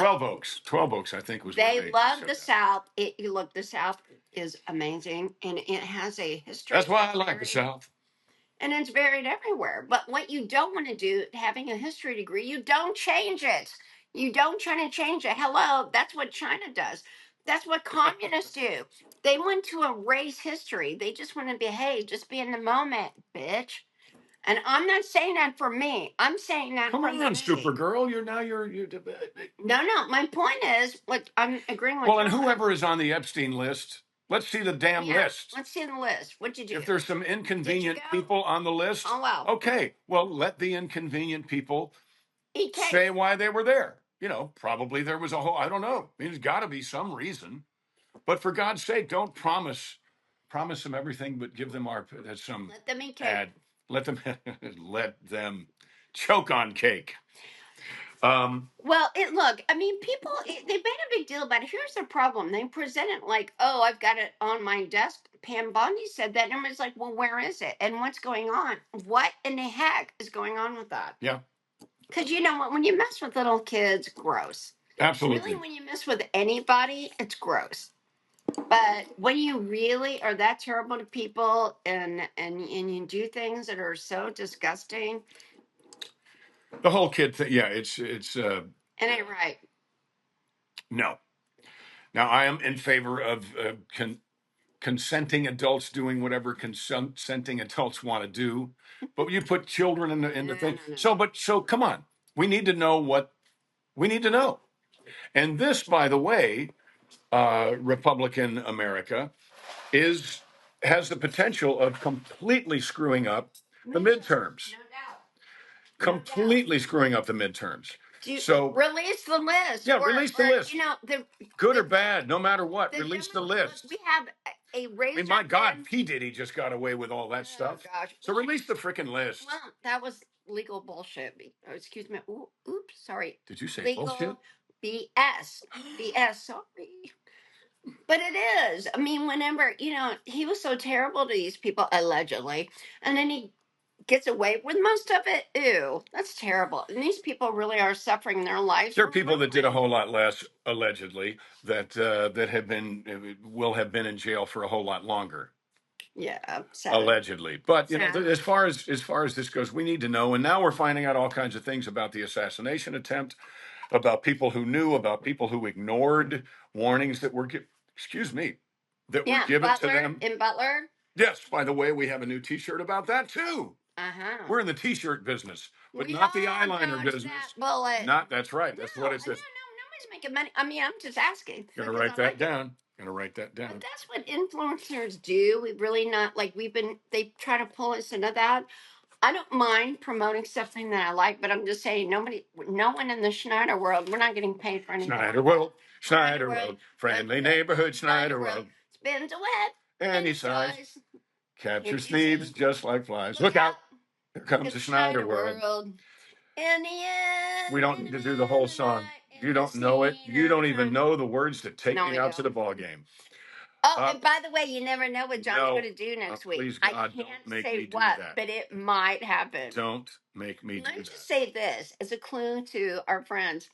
12 Oaks, I think was. they Where love said the that. South. Look, the South is amazing, and it has a history. That's why I like the South. And it's buried everywhere. But what you don't want to do, having a history degree, you don't change it. You don't try to change it. Hello, that's what China does. That's what communists do. They want to erase history. They just want to be, hey, just be in the moment, bitch. And I'm not saying that for me. I'm saying that Come for on, me. Supergirl. You're. No. My point is, what I'm agreeing with. Well, and whoever is on the Epstein list, let's see the damn list. Let's see the list. What'd you do? If there's some inconvenient people on the list, oh well. Okay, well, let the inconvenient people say why they were there. You know, probably there was a whole. I don't know. I mean, there's got to be some reason. But for God's sake, don't promise them everything, but give them some. Let them eat cake. Let them choke on cake. Well, look, I mean, people, they made a big deal about it. Here's the problem. They present it like, oh, I've got it on my desk. Pam Bondi said that. And everybody's like, well, where is it? And what's going on? What in the heck is going on with that? Yeah. Because you know what? When you mess with little kids, gross. Absolutely. Really, when you mess with anybody, it's gross. But when you really are that terrible to people and you do things that are so disgusting. The whole kid thing, yeah, it's it ain't right. No. Now I am in favor of consenting adults doing whatever consenting adults want to do, but you put children in the thing. No. So come on, we need to know what we need to know. And this, by the way, Republican America has the potential of completely screwing up the midterms. No doubt. Completely screwing up the midterms. So release the list. Yeah, release the list. You know, good or bad, no matter what, release the list. We have a I razor. mean, my God, thin- P. Diddy just got away with all that Oh stuff. gosh. So release the freaking list. Well, that was legal bullshit. Oh, excuse me. Oops, sorry. Did you say Legal bullshit? BS. BS. Sorry. But it is. I mean, whenever, he was so terrible to these people, allegedly, and then he gets away with most of it. Ew, that's terrible. And these people really are suffering. Their lives There are were people that did a ruined. whole lot less, allegedly, that have been will have been in jail for a whole lot longer, Yeah, sad. allegedly. But Sad. as far as this goes, we need to know. And now we're finding out all kinds of things about the assassination attempt, about people who knew, about people who ignored warnings that were excuse me, that were Yeah, given to Butler them. in Butler. Yes, by the way, we have a new T-shirt about that too. Uh-huh. We're in the T-shirt business, but We not the all eyeliner dodged business. that bullet. Not that's right. That's No, what it says. nobody's making money. I mean, I'm just asking. Gonna because write I that like it. down. Gonna write that But down. that's what influencers do. We really not like they try to pull us into that. I don't mind promoting something that I like, but I'm just saying no one in the Schneider world, we're not getting paid for anything. Schneider World, Schneider World, friendly neighborhood Schneider World. Spins a web, Any size, captures thieves just like flies. Look out! Here comes It's the Schneider World. In the end, We don't need to do the whole song. You don't know it. You don't even know the words that take No, me I out to don't. the ball game. Oh, and by the way, you never know what John's no, going to do next week. please, I God, can't don't make say me do what, that. but it might happen. Don't make me Let do me just that. say this as a clue to our friends.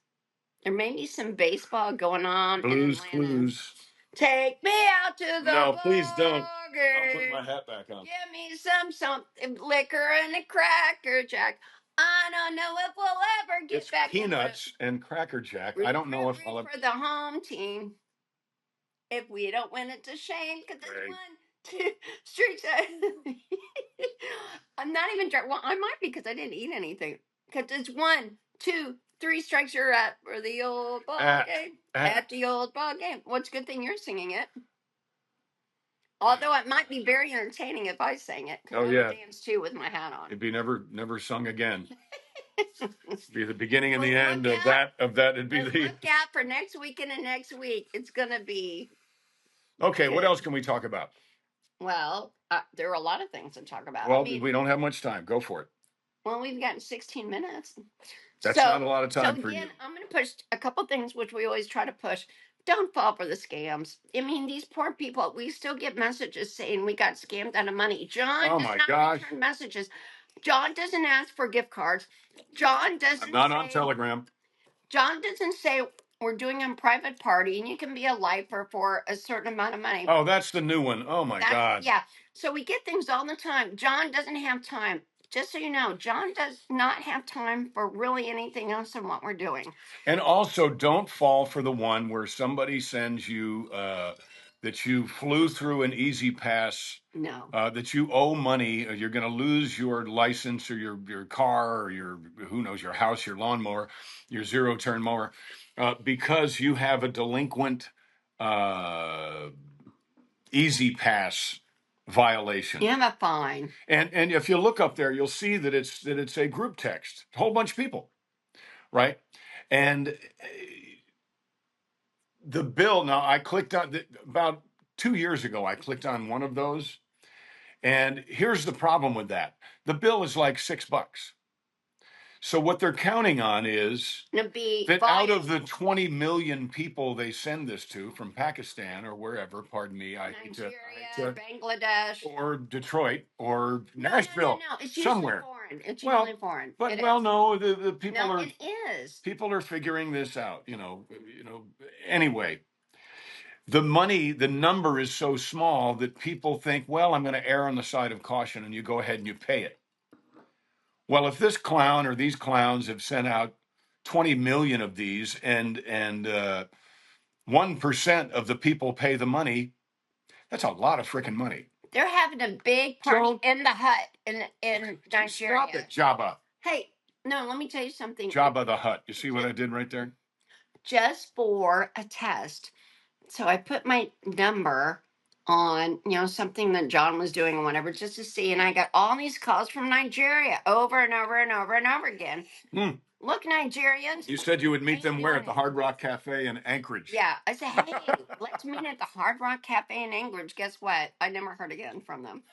There may be some baseball going on Blues in Atlanta. Clues. Take me out to the No, ball please don't. I'll put game. my hat back on. Give me some liquor and a cracker jack. I don't know if we'll ever get It's back peanuts and Cracker Jack. I don't know if I'll root for the home team. If we don't win, it's a shame because it's Right. 1, 2 streaks. I'm not even drunk. Well, I might be because I didn't eat anything. Because it's 1, 2, 3 strikes. You're at for the old ball game. At the old ball game. What's a good thing you're singing it? Although it might be very entertaining if I sang it. Oh, I yeah. would dance too with my hat on. It'd be never sung again. It'd be the beginning and Well, the end of that. It'd be the. Look out for next week and the next week. It's gonna be Okay, what good. else can we talk about? Well, there are a lot of things to talk about. Well, I mean, we don't have much time. Go for it. well, we've gotten 16 minutes. That's not a lot of time so for again, you. I'm going to push a couple things which we always try to push. Don't fall for the scams. I mean, these poor people, we still get messages saying we got scammed out of money. John Oh does my not gosh. return messages. John doesn't ask for gift cards. John doesn't I'm not on Telegram. John doesn't say we're doing a private party and you can be a lifer for a certain amount of money. Oh, that's the new one. Oh my God. Yeah. So we get things all the time. John doesn't have time. Just so you know, John does not have time for really anything else than what we're doing. And also, don't fall for the one where somebody sends you that you flew through an easy pass. No. That you owe money. You're going to lose your license or your car or your who knows your house, your lawnmower, your zero turn mower, because you have a delinquent easy pass violation. You have a fine. And if you look up there, you'll see that it's a group text, a whole bunch of people, right? And the bill. Now, I clicked on about 2 years ago. I clicked on one of those, and here's the problem with that: the bill is like $6. So what they're counting on is that out of the 20 million people they send this to from Pakistan or wherever, pardon me, Nigeria, Bangladesh, or Detroit or Nashville, no, it's somewhere. Foreign. It's usually foreign. But no, the people no, are it is. People are figuring this out. Anyway. The money, the number is so small that people think, well, I'm going to err on the side of caution, and you go ahead and you pay it. Well, if this clown or these clowns have sent out 20 million of these, and 1% of the people pay the money, that's a lot of freaking money. They're having a big party in the hut in Nigeria. Stop it, Jabba. Hey, no, let me tell you something. Jabba the Hutt. You see what I did right there? Just for a test. So I put my number on, something that John was doing or whatever, just to see. And I got all these calls from Nigeria over and over and over and over again. Look, Nigerians. You said you would How meet you them where? doing At the it? Hard Rock Cafe in Anchorage. Yeah, I said, hey, let's meet at the Hard Rock Cafe in Anchorage. Guess what? I never heard again from them.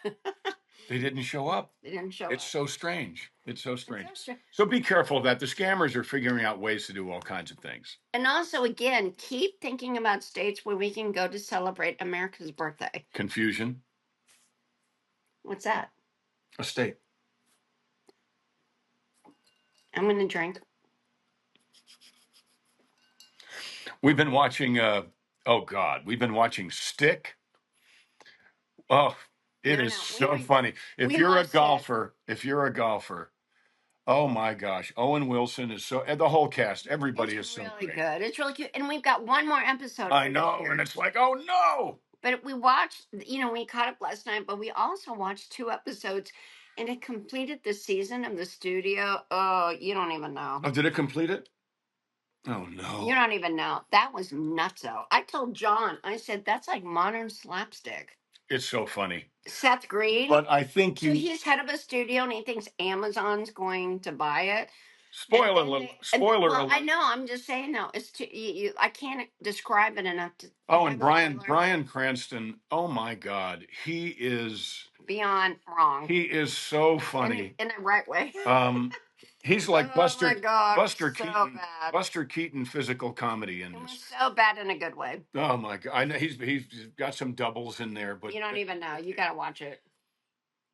They didn't show up. They didn't show It's up. so strange. It's so It's strange. so strange. So be careful of that. The scammers are figuring out ways to do all kinds of things. And also, again, keep thinking about states where we can go to celebrate America's birthday. Confusion. What's that? A state. I'm going to drink. We've been watching, oh God, we've been watching Stick. Oh, it is so funny. If we you're a watched it. golfer, oh my gosh, Owen Wilson is so, and the whole cast, everybody is It's so really great. good. It's really cute. And we've got one more episode. I for this know, year. and it's like, oh no. But we watched, we caught up last night, but we also watched 2 episodes and it completed the season of the studio. Oh, you don't even know. Oh, did it complete it? Oh no. You don't even know. That was nutso. I told John, I said, that's like modern slapstick. It's so funny. Seth Green. But I think So he's head of a studio and he thinks Amazon's going to buy it. Spoiler alert. I know. I'm just saying though. It's too. I can't describe it enough to. Oh, and Bryan Cranston. Oh my God, he is beyond wrong. He is so funny in the right way. He's like Buster. My God, Buster so Keaton. bad. Buster Keaton physical comedy in It was this. so bad in a good way. Oh my God, I know he's got some doubles in there, but you don't even know. You got to watch it.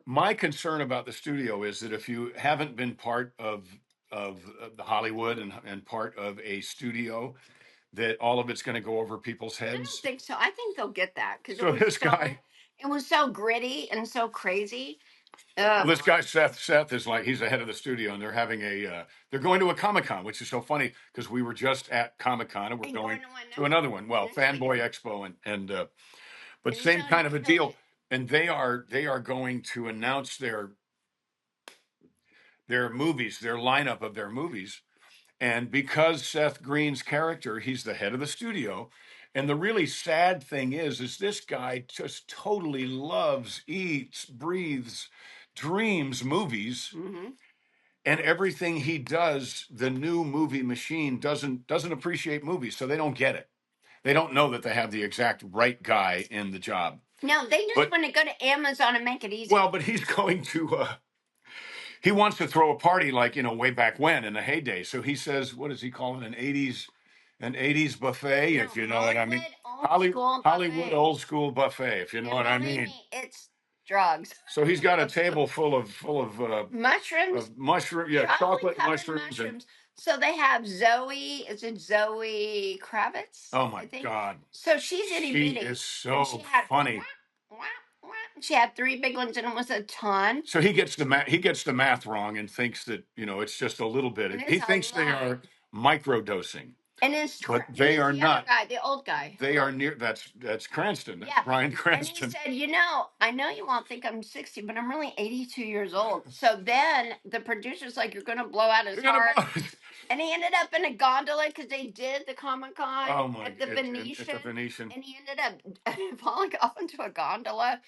My concern about the studio is that if you haven't been part of the Hollywood and part of a studio, that all of it's going to go over people's heads. I don't think so. I think they'll get that because it was so gritty and so crazy. Well, this guy Seth is like, he's the head of the studio, and they're having they're going to a Comic-Con, which is so funny because we were just at Comic-Con and we're going to another one. Well, Fanboy Expo but same kind of a deal. And they are going to announce their movies, their lineup of their movies. And because Seth Green's character, he's the head of the studio. And the really sad thing is this guy just totally loves, eats, breathes, dreams movies. Mm-hmm. And everything he does, the new movie machine doesn't appreciate movies, so they don't get it. They don't know that they have the exact right guy in the job. No, they just want to go to Amazon and make it easy. Well, but he's going to he wants to throw a party like, way back when in the heyday. So he says, what does he call it? An 80s buffet, if you know what I mean. Hollywood old school buffet, if you know what I mean. It's drugs. So he's got a table full of mushrooms. Chocolate mushrooms. So they have Zoe. Is it Zoe Kravitz? Oh my God! So she's itty bitty. She is so funny. She had 3 big ones, and it was a ton. So he gets the math wrong and thinks that it's just a little bit. He thinks they are microdosing. And but they are not. The old guy. They are near. That's Cranston. That's Bryan Cranston. And he said, I know you won't think I'm 60, but I'm really 82 years old. So then the producer's like, you're going to blow out his heart. And he ended up in a gondola because they did the Comic-Con at the Venetian. And he ended up falling off into a gondola.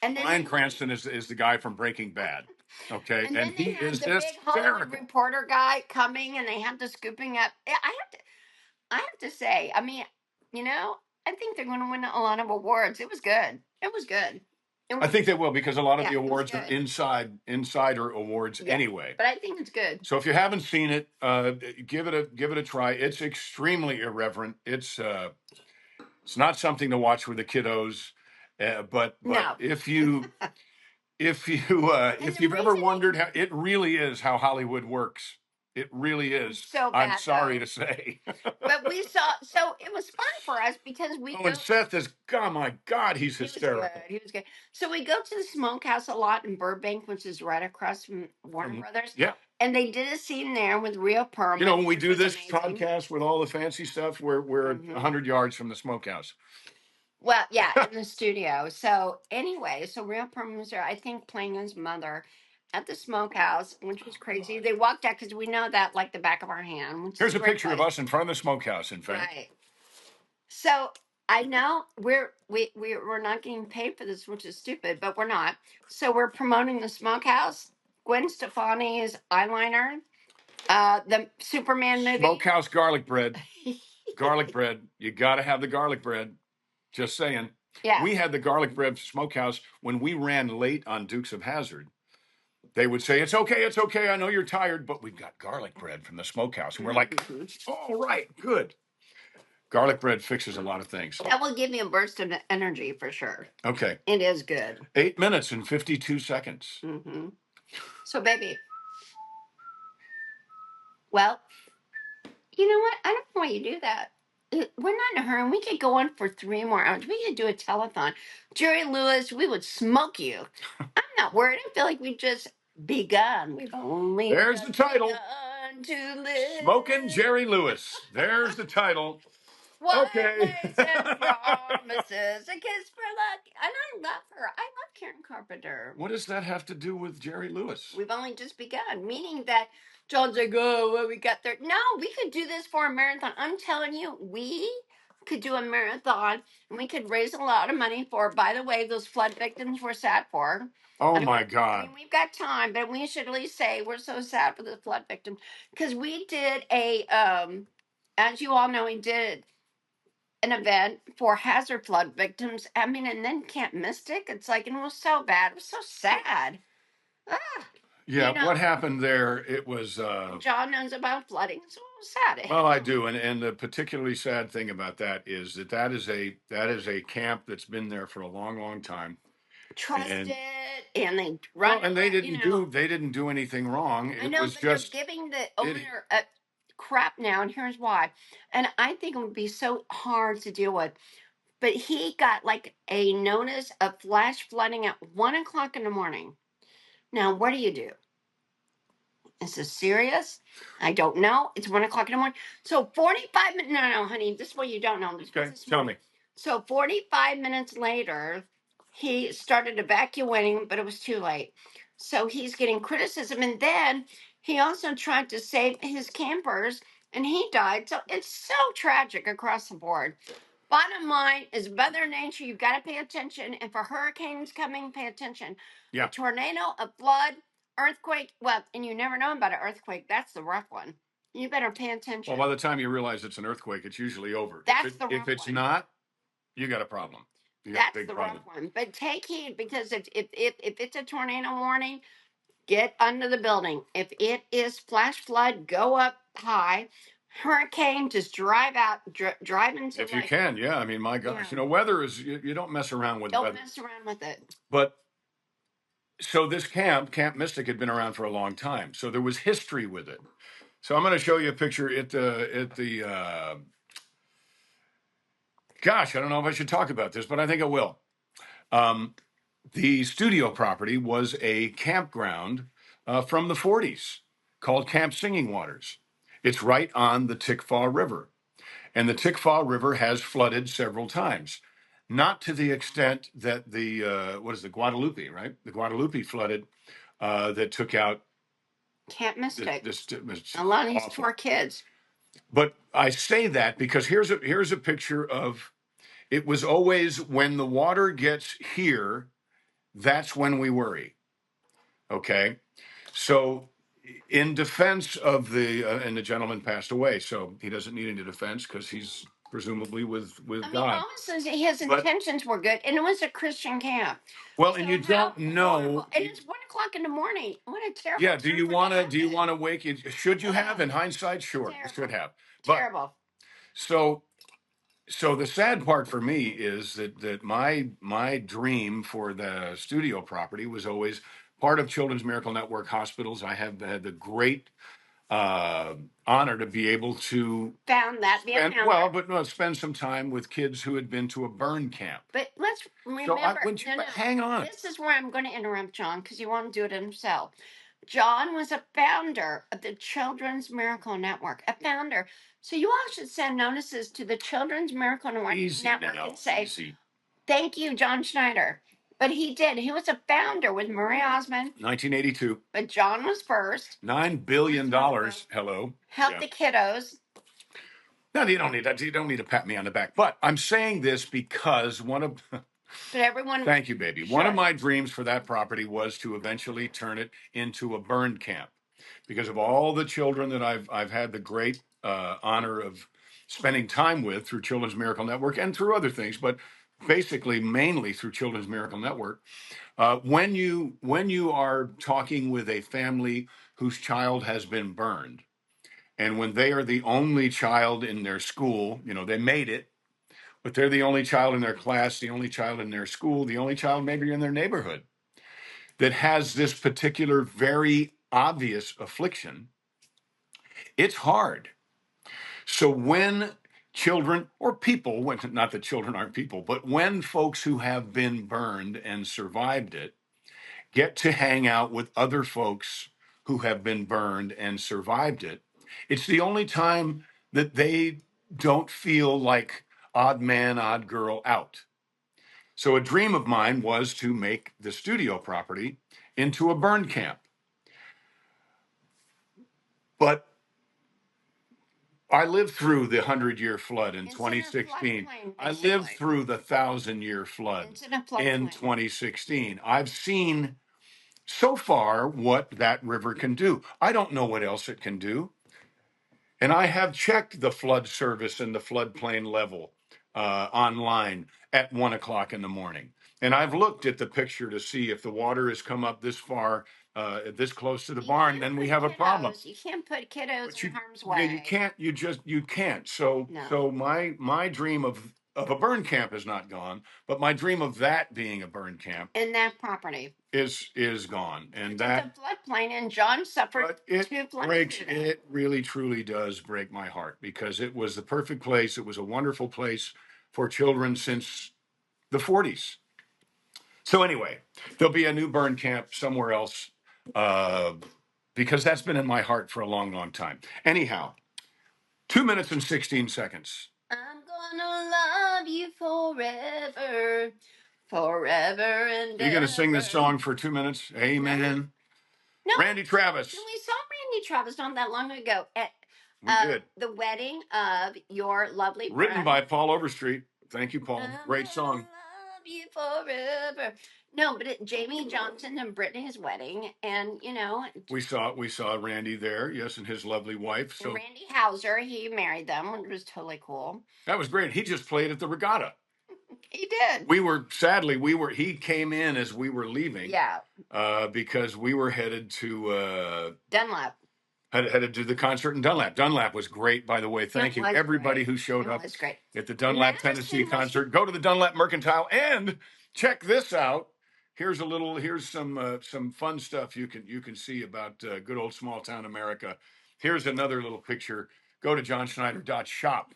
And then Bryan Cranston is the guy from Breaking Bad. Okay. And he is the big Hollywood reporter guy coming, and they have the scooping up. I have to say, I mean, I think they're going to win a lot of awards. It was good. I think they will, because a lot of the awards are insider awards anyway. But I think it's good. So if you haven't seen it, give it a try. It's extremely irreverent. It's not something to watch with the kiddos, but if you if you've ever wondered how it really is how Hollywood works. It really is. So bad, I'm sorry to say. But we saw, so it was fun for us because we. And Seth is, oh my God, he's hysterical. He was good. So we go to the Smokehouse a lot in Burbank, which is right across from Warner Brothers. Yeah. And they did a scene there with Rhea Perlman. When we do this podcast with all the fancy stuff, we're 100 yards from the Smokehouse. Well, yeah, in the studio. So anyway, Rhea Perlman was there, I think, playing his mother at the Smokehouse, which was crazy. They walked out because we know that like the back of our hand. Here's a picture of us in front of the Smokehouse, in fact. Right. So I know we're not getting paid for this, which is stupid, but we're not. So we're promoting the Smokehouse. Gwen Stefani's eyeliner The Superman movie. Smokehouse garlic bread. Garlic bread. You got to have the garlic bread. Just saying. Yeah. We had the garlic bread smokehouse when we ran late on Dukes of Hazzard. They would say, it's okay. I know you're tired, but we've got garlic bread from the smokehouse. And we're like, all right, good. Garlic bread fixes a lot of things. That will give you a burst of energy for sure. Okay. It is good. 8 minutes and 52 seconds. Mm-hmm. So, baby. Well, you know what? I don't know why you do that. We're not in a hurry. We could go on for 3 more hours. We could do a telethon. Jerry Lewis, we would smoke you. I'm not worried. I feel like we just begun. We've only There's the title. begun to live. Smoking Jerry Lewis. There's the title. Okay. Words and promises, a kiss for luck. And I love her. I love Karen Carpenter. What does that have to do with Jerry Lewis? We've only just begun, meaning that John's like, oh, well, we got there. No, we could do this for a marathon. I'm telling you, we could do a marathon and we could raise a lot of money for, by the way, those flood victims we're sad for. Oh my God. I mean, we've got time, but we should at least say we're so sad for the flood victims. Because we did as you all know, we did an event for hazard flood victims. I mean, and then Camp Mystic. It's like, and it was so bad. It was so sad. Ah, yeah, you know, what happened there? It was. John knows about flooding, so it was sad. Well, I do, and the particularly sad thing about that is that is a camp that's been there for a long time. Trusted, and they run. Well, and they didn't do anything wrong. I know, was but just they're giving the owner crap now, and here's why. And I think it would be so hard to deal with. But he got like a notice of flash flooding at 1:00 in the morning. Now, what do you do? Is this serious? I don't know. It's 1:00 in the morning. So 45 minutes. No, honey, this is what you don't know. okay. Tell me. So 45 minutes later, he started evacuating, but it was too late. So he's getting criticism. And then he also tried to save his campers and he died. So it's so tragic across the board. Bottom line is Mother Nature, you've got to pay attention. And for hurricanes coming, pay attention. Yeah. A tornado, a flood, earthquake. Well, and you never know about an earthquake. That's the rough one. You better pay attention. Well, by the time you realize it's an earthquake, it's usually over. If it's not, you got a problem. That's the rough one. But take heed, because if it's a tornado warning, get under the building. If it is flash flood, go up high. Hurricane, just drive out, drive into. If you can, yeah. I mean, my gosh, weather is you don't mess around with weather. Don't mess around with it. But so this Camp Mystic, had been around for a long time, so there was history with it. So I'm going to show you a picture at the. Gosh, I don't know if I should talk about this, but I think I will. The studio property was a campground from the 40s called Camp Singing Waters. It's right on the Tickfaw River. And the Tickfaw River has flooded several times. Not to the extent that the Guadalupe, right? The Guadalupe flooded that took out Camp Mystic. A lot of these poor kids. But I say that because here's a picture of, it was always when the water gets here, that's when we worry. Okay. So in defense of and the gentleman passed away, so he doesn't need any defense because he's presumably with God. Honestly, his intentions were good, and it was a Christian camp. Well, so and you don't know. And it's 1:00 in the morning. What a terrible. Yeah. Do you want to wake it? Should you have? In hindsight, sure, you should have. But, terrible. So the sad part for me is that my dream for the studio property was always part of Children's Miracle Network hospitals. I have had the great honor to be able to spend some time with kids who had been to a burn camp. But let's remember. Hang on. This is where I'm going to interrupt John, because he won't do it himself. John was a founder of the Children's Miracle Network, a founder. So you all should send notices to the Children's Miracle Network and say, thank you, John Schneider. But he did. He was a founder with Marie Osmond. 1982. But John was first. $9 billion. Hello. Help the kiddos. No, you don't need that. You don't need to pat me on the back. But I'm saying this because thank you, baby. One of my dreams for that property was to eventually turn it into a burn camp. because of all the children that I've had the great honor of spending time with through Children's Miracle Network and through other things, but basically mainly through Children's Miracle Network. When you are talking with a family whose child has been burned, and when they are the only child in their school, they made it, but they're the only child in their class, the only child in their school, the only child maybe in their neighborhood that has this particular very obvious affliction, it's hard. So when children or people, not that children aren't people, but when folks who have been burned and survived it get to hang out with other folks who have been burned and survived it, it's the only time that they don't feel like odd man, odd girl out. So a dream of mine was to make the studio property into a burn camp. But I lived through the 100-year flood in It's in a 2016. floodplain, I lived basically. through the 1,000-year flood It's in a in floodplain. 2016. I've seen so far what that river can do. I don't know what else it can do. And I have checked the flood service and the floodplain level online at 1 o'clock in the morning. And I've looked at the picture to see if the water has come up this far, this close to the barn, then we have a problem. You can't put kiddos But in harm's yeah, way. you can't. You can't. So No. so my dream of a burn camp is not gone, but my dream of that being a burn camp in that property is gone, and it's that. a floodplain, and John suffered But it two floods breaks. through that. It really, truly does break my heart because it was the perfect place. It was a wonderful place for children since the 40s. So anyway, there'll be a new burn camp somewhere else because that's been in my heart for a long, long time. Anyhow, 2 minutes and 16 seconds. I'm gonna love you forever, forever and Are you going to sing this ever. song for 2 minutes? Amen. No, Randy Travis. we saw Randy Travis not that long ago at We did. the wedding of your lovely Written friend. by Paul Overstreet. Thank you, Paul. Great song. Love you forever. No, but Jamie Johnson and Brittany's wedding, and We saw Randy there, yes, and his lovely wife. So Randy Hauser, he married them, which was totally cool. that was great. He just played at the regatta. He did. He came in as we were leaving. Yeah. Because we were headed to Dunlap. Headed to the concert in Dunlap. Dunlap was great, by the way. Thank you, everybody who showed up at the Dunlap, Tennessee concert. Go to the Dunlap Mercantile and check this out. Here's some fun stuff you can see about good old small town America. Here's another little picture. Go to johnschneider.shop.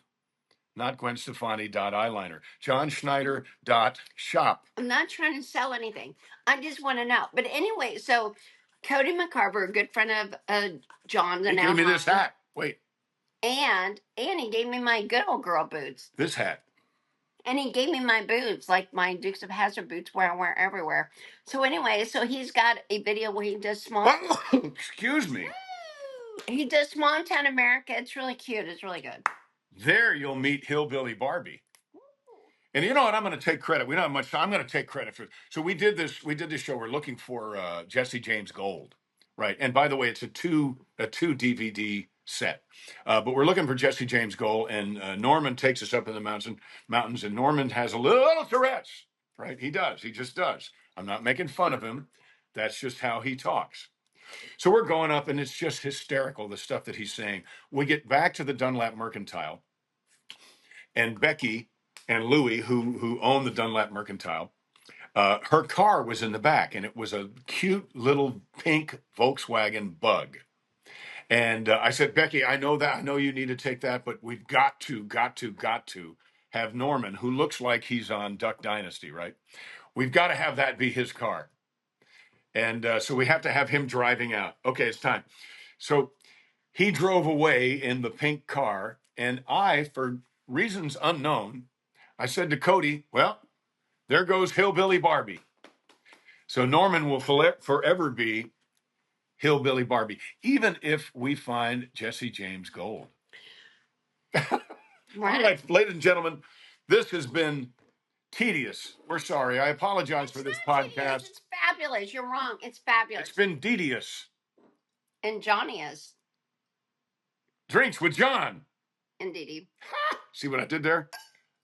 Not GwenStefani.eyeliner. JohnSchneider.shop. I'm not trying to sell anything. I just want to know. But anyway, so Cody McCarver, a good friend of John's, He gave me this hat. Wait. And he gave me my good old girl boots. This hat. And he gave me my boots, like my Dukes of Hazzard boots, where I wear everywhere. So anyway, so he's got a video where he does small. Excuse me. He does small town America. It's really cute. It's really good. There you'll meet Hillbilly Barbie. And you know what? I'm going to take credit. We don't have much time. I'm going to take credit for it. So we did this show. We're looking for Jesse James Gold, right? And by the way, it's a two DVD set. But we're looking for Jesse James Gold, and Norman takes us up in the mountains, and Norman has a little Tourette's, right? He does. He just does. I'm not making fun of him. That's just how he talks. So we're going up, and it's just hysterical, the stuff that he's saying. We get back to the Dunlap Mercantile, and Becky and Louie, who own the Dunlap Mercantile, her car was in the back, and it was a cute little pink Volkswagen Bug. And I said, Becky, I know you need to take that, but we've got to have Norman, who looks like he's on Duck Dynasty, right? We've got to have that be his car. And so we have to have him driving out. Okay, it's time. So he drove away in the pink car, and I, for reasons unknown, I said to Cody, well, there goes Hillbilly Barbie. So Norman will forever be Hillbilly Barbie, even if we find Jesse James Gold. All right, ladies and gentlemen, this has been tedious. We're sorry. I apologize for this podcast. It's fabulous. You're wrong. It's fabulous. It's been tedious. And Johnny is. Drinks with John. And Dee Dee. See what I did there?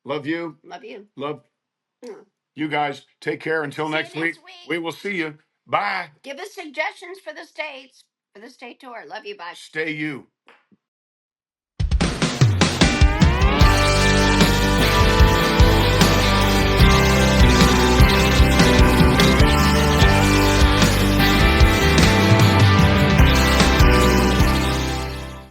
Love you. Love you. Love Mm. you guys. Take care until See you next week. next week. We will see you. Bye. Give us suggestions for the states, for the state tour. Love you. Bye. Stay you.